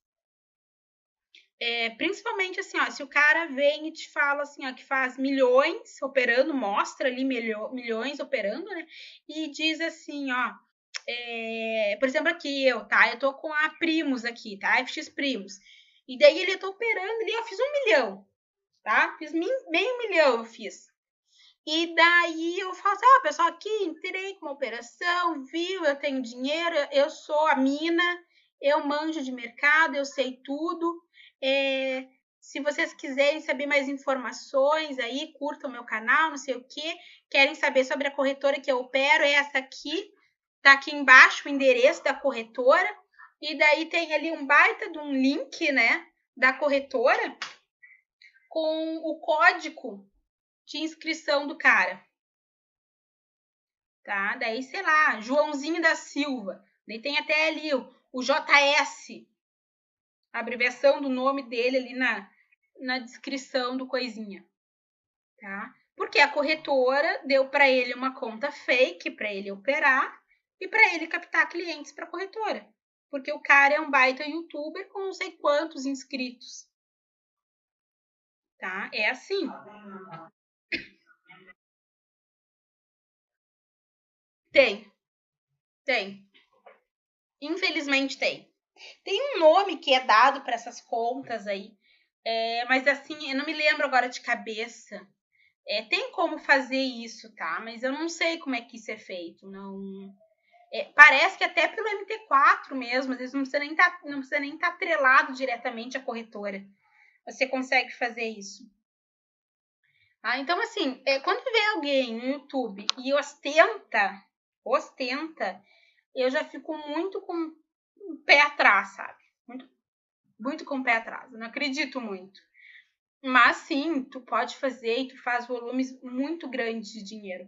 Principalmente assim, ó, se o cara vem e te fala assim, ó, que faz milhões operando, mostra ali milhões operando, né? E diz assim, ó, por exemplo, aqui tá? Eu tô com a Primos aqui, tá? FX Primos. E daí ele tá operando ali, eu fiz 1 milhão, tá? Fiz meio milhão, eu fiz. E daí eu falo assim, pessoal, aqui entrei com uma operação, viu? Eu tenho dinheiro, eu sou a mina, eu manjo de mercado, eu sei tudo. Se vocês quiserem saber mais informações aí, curtam o meu canal, não sei o quê. Querem saber sobre a corretora que eu opero, é essa aqui. Tá aqui embaixo o endereço da corretora. E daí tem ali um baita de um link, né, da corretora com o código de inscrição do cara. Tá? Daí, sei lá, Joãozinho da Silva. Daí tem até ali o JS, a abreviação do nome dele ali na descrição do coisinha. Tá? Porque a corretora deu para ele uma conta fake para ele operar e para ele captar clientes para a corretora. Porque o cara é um baita youtuber com não sei quantos inscritos. Tá? É assim. Tem. Infelizmente tem. Tem um nome que é dado para essas contas aí, mas assim, eu não me lembro agora de cabeça. Tem como fazer isso, tá? Mas eu não sei como é que isso é feito. Não. Parece que até pelo MT4 mesmo, às vezes não precisa nem estar atrelado diretamente à corretora. Você consegue fazer isso. Então, assim, quando vê alguém no YouTube e ostenta, eu já fico muito com o pé atrás, sabe? Muito com o pé atrás. Eu não acredito muito. Mas sim, tu pode fazer e tu faz volumes muito grandes de dinheiro.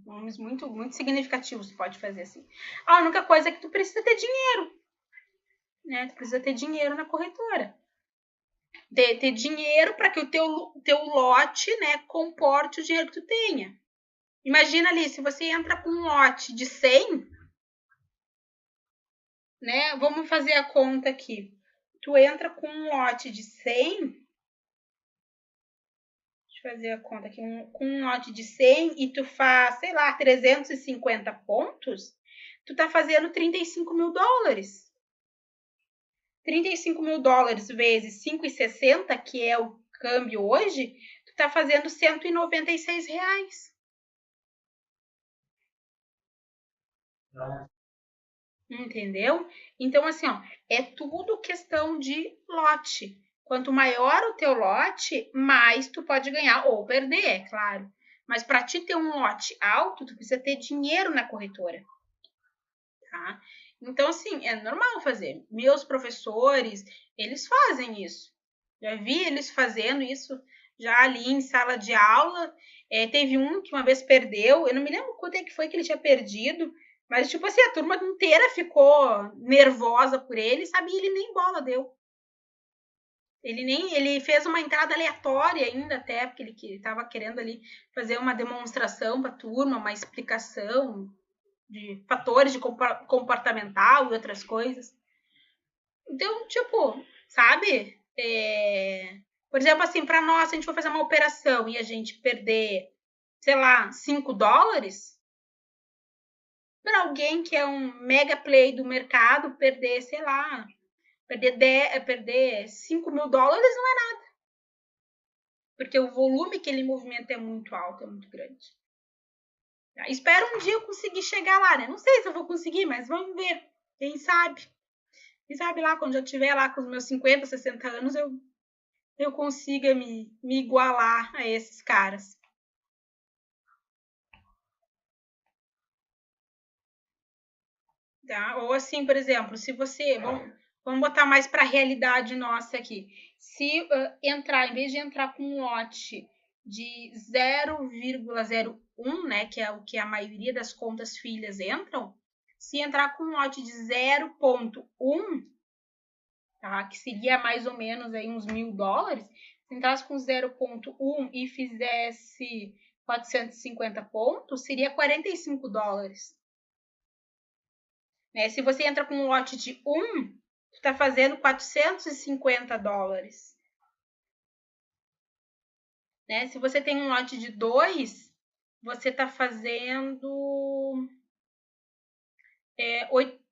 Volumes muito, muito significativos tu pode fazer assim. A única coisa é que tu precisa ter dinheiro. Né? Tu precisa ter dinheiro na corretora. Ter dinheiro para que o teu lote, né, comporte o dinheiro que tu tenha. Imagina ali, se você entra com um lote de 100, né? Vamos fazer a conta aqui. Tu entra com um lote de 100, deixa eu fazer a conta aqui, com um lote de 100 e tu faz, sei lá, 350 pontos, tu tá fazendo 35 mil dólares. 35 mil dólares vezes 5,60, que é o câmbio hoje, tu tá fazendo 196 reais. Entendeu? Então, assim, ó, é tudo questão de lote. Quanto maior o teu lote, mais tu pode ganhar ou perder, é claro. Mas para ti ter um lote alto, tu precisa ter dinheiro na corretora. Tá? Então, assim, é normal fazer. Meus professores, eles fazem isso. Já vi eles fazendo isso já ali em sala de aula. Teve um que uma vez perdeu, eu não me lembro quanto é que foi que ele tinha perdido, mas, tipo assim, a turma inteira ficou nervosa por ele, sabe? E ele nem bola deu. Ele fez uma entrada aleatória ainda até, porque ele estava querendo ali fazer uma demonstração para a turma, uma explicação de fatores de comportamental e outras coisas. Então, tipo, sabe? Por exemplo, assim, para nós, se a gente for fazer uma operação e a gente perder, sei lá, 5 dólares, para alguém que é um mega play do mercado, perder, sei lá, perder 5 mil dólares não é nada. Porque o volume que ele movimenta é muito alto, é muito grande. Espero um dia eu conseguir chegar lá, né? Não sei se eu vou conseguir, mas vamos ver. Quem sabe? Quem sabe lá, quando eu estiver lá com os meus 50, 60 anos, eu eu consiga me igualar a esses caras. Tá? Ou assim, por exemplo, se você. Vamos botar mais para a realidade nossa aqui. Se entrar, em vez de entrar com um lote de 0,01, né, que é o que a maioria das contas filhas entram, se entrar com um lote de 0,1, tá, que seria mais ou menos aí uns $1.000, se entrasse com 0,1 e fizesse 450 pontos, seria $45. Né? Se você entra com um lote de 1, tu tá fazendo $450. Né? Se você tem um lote de 2, você tá fazendo 8,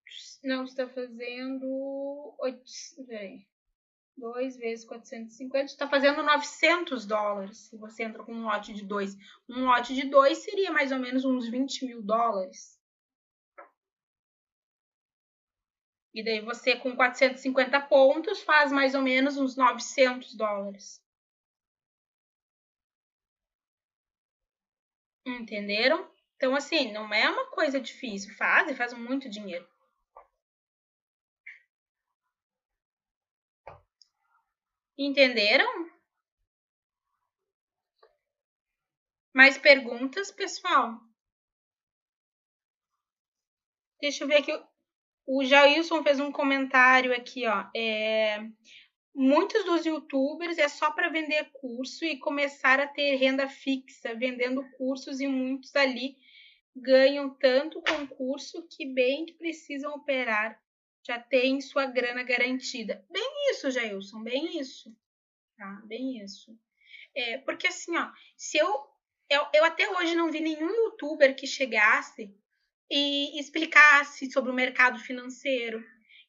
não, você tá fazendo 8, 2 vezes 450, você tá fazendo $900 se você entra com um lote de 2. Um lote de 2 seria mais ou menos uns $20.000. E daí você, com 450 pontos, faz mais ou menos uns $900. Entenderam? Então, assim, não é uma coisa difícil. Faz e faz muito dinheiro. Entenderam? Mais perguntas, pessoal? Deixa eu ver aqui. O Jailson fez um comentário aqui, ó. Muitos dos youtubers é só para vender curso e começar a ter renda fixa vendendo cursos, e muitos ali ganham tanto com curso que bem que precisam operar, já tem sua grana garantida. Bem isso, Jailson, bem isso, tá? Bem isso. Porque assim, ó, se eu até hoje não vi nenhum youtuber que chegasse e explicasse sobre o mercado financeiro,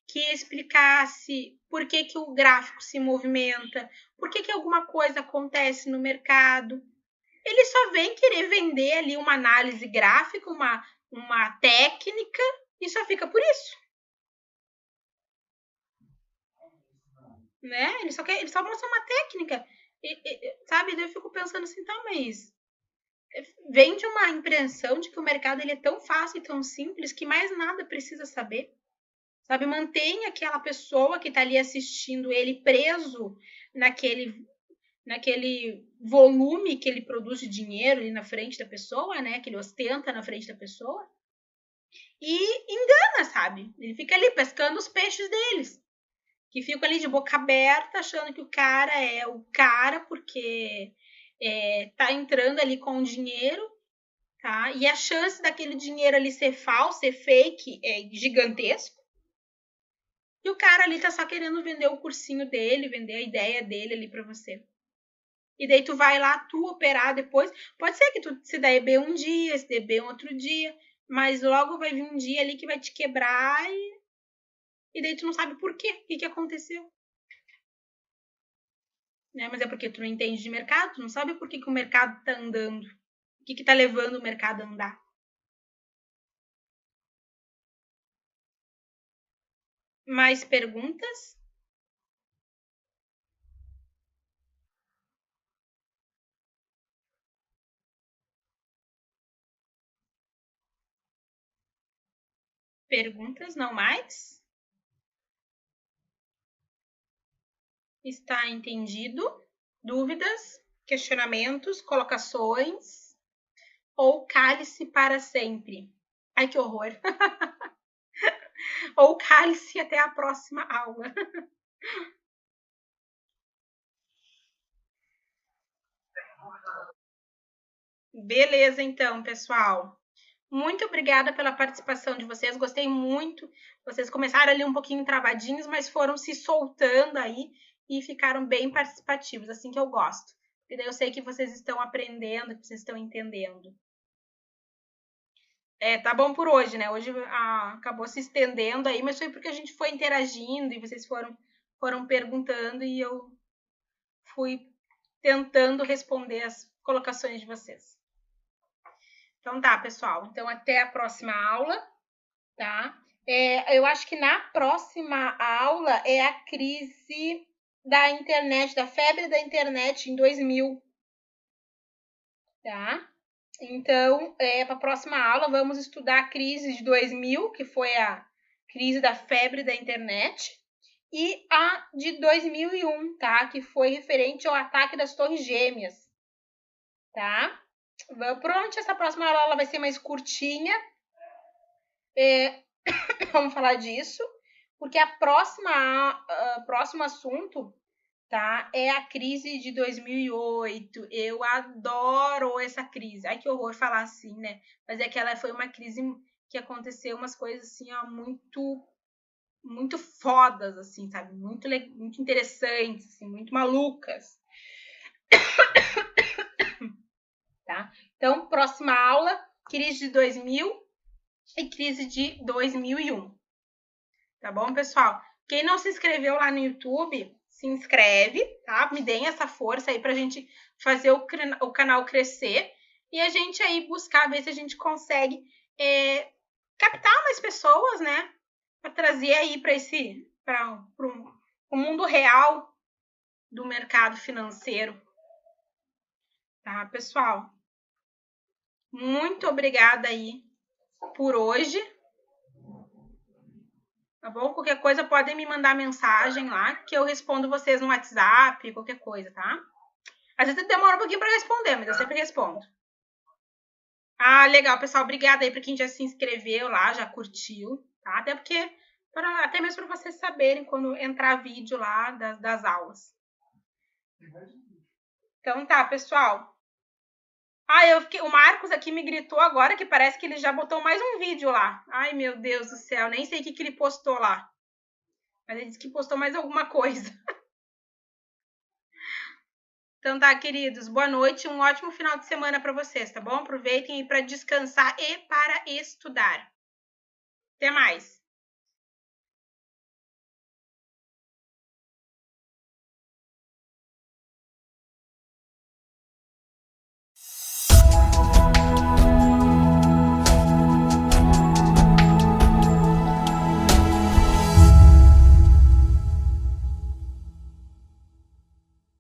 que explicasse por que, que o gráfico se movimenta, por que, que alguma coisa acontece no mercado. Ele só vem querer vender ali uma análise gráfica, uma técnica, e só fica por isso. Né? Ele só mostra uma técnica. Sabe? Daí eu fico pensando assim, tá, mas vende uma impressão de que o mercado ele é tão fácil e tão simples que mais nada precisa saber. Sabe? Mantém aquela pessoa que está ali assistindo ele preso naquele volume que ele produz de dinheiro ali na frente da pessoa, né? Que ele ostenta na frente da pessoa. E engana, sabe? Ele fica ali pescando os peixes deles. Que ficam ali de boca aberta, achando que o cara é o cara porque tá entrando ali com o dinheiro, tá? E a chance daquele dinheiro ali ser falso, ser fake, é gigantesco. E o cara ali tá só querendo vender o cursinho dele, vender a ideia dele ali pra você. E daí tu vai lá, tu operar depois. Pode ser que tu se der EB um dia, se der EB um outro dia, mas logo vai vir um dia ali que vai te quebrar e daí tu não sabe por quê, o que aconteceu. Né? Mas é porque tu não entende de mercado, tu não sabe por que o mercado tá andando, o que tá levando o mercado a andar. Mais perguntas? Perguntas, não mais? Está entendido? Dúvidas? Questionamentos? Colocações? Ou cale-se para sempre? Ai, que horror! Ou cale-se até a próxima aula. Beleza, então, pessoal. Muito obrigada pela participação de vocês. Gostei muito. Vocês começaram ali um pouquinho travadinhos, mas foram se soltando aí e ficaram bem participativos, assim que eu gosto. E daí eu sei que vocês estão aprendendo, que vocês estão entendendo. Tá bom por hoje, né? Hoje acabou se estendendo aí, mas foi porque a gente foi interagindo e vocês foram perguntando e eu fui tentando responder as colocações de vocês. Então tá, pessoal. Então até a próxima aula, tá? Eu acho que na próxima aula é a crise da internet, da febre da internet em 2000, tá? Então, para a próxima aula, vamos estudar a crise de 2000, que foi a crise da febre da internet, e a de 2001, tá? Que foi referente ao ataque das Torres Gêmeas, tá? Provavelmente essa próxima aula ela vai ser mais curtinha. Vamos falar disso, porque a próximo assunto, tá? É a crise de 2008. Eu adoro essa crise. Ai, que horror falar assim, né? Mas é que ela foi uma crise que aconteceu umas coisas assim, ó, muito fodas, assim, sabe? Muito interessantes, assim, muito malucas. Tá? Então, próxima aula, crise de 2000 e crise de 2001. Tá bom, pessoal? Quem não se inscreveu lá no YouTube, se inscreve, tá? Me deem essa força aí pra gente fazer o canal crescer e a gente aí buscar, ver se a gente consegue captar mais pessoas, né? Para trazer aí para o mundo real do mercado financeiro. Tá, pessoal? Muito obrigada aí por hoje. Tá bom? Qualquer coisa podem me mandar mensagem lá, que eu respondo vocês no WhatsApp, qualquer coisa, tá? Às vezes demora um pouquinho para responder, mas eu sempre respondo. Ah, legal, pessoal. Obrigada aí para quem já se inscreveu lá, já curtiu, tá? Até porque, até mesmo para vocês saberem quando entrar vídeo lá das aulas. Então tá, pessoal. O Marcos aqui me gritou agora que parece que ele já botou mais um vídeo lá. Ai, meu Deus do céu, nem sei o que ele postou lá. Mas ele disse que postou mais alguma coisa. Então tá, queridos, boa noite, um ótimo final de semana para vocês, tá bom? Aproveitem aí para descansar e para estudar. Até mais!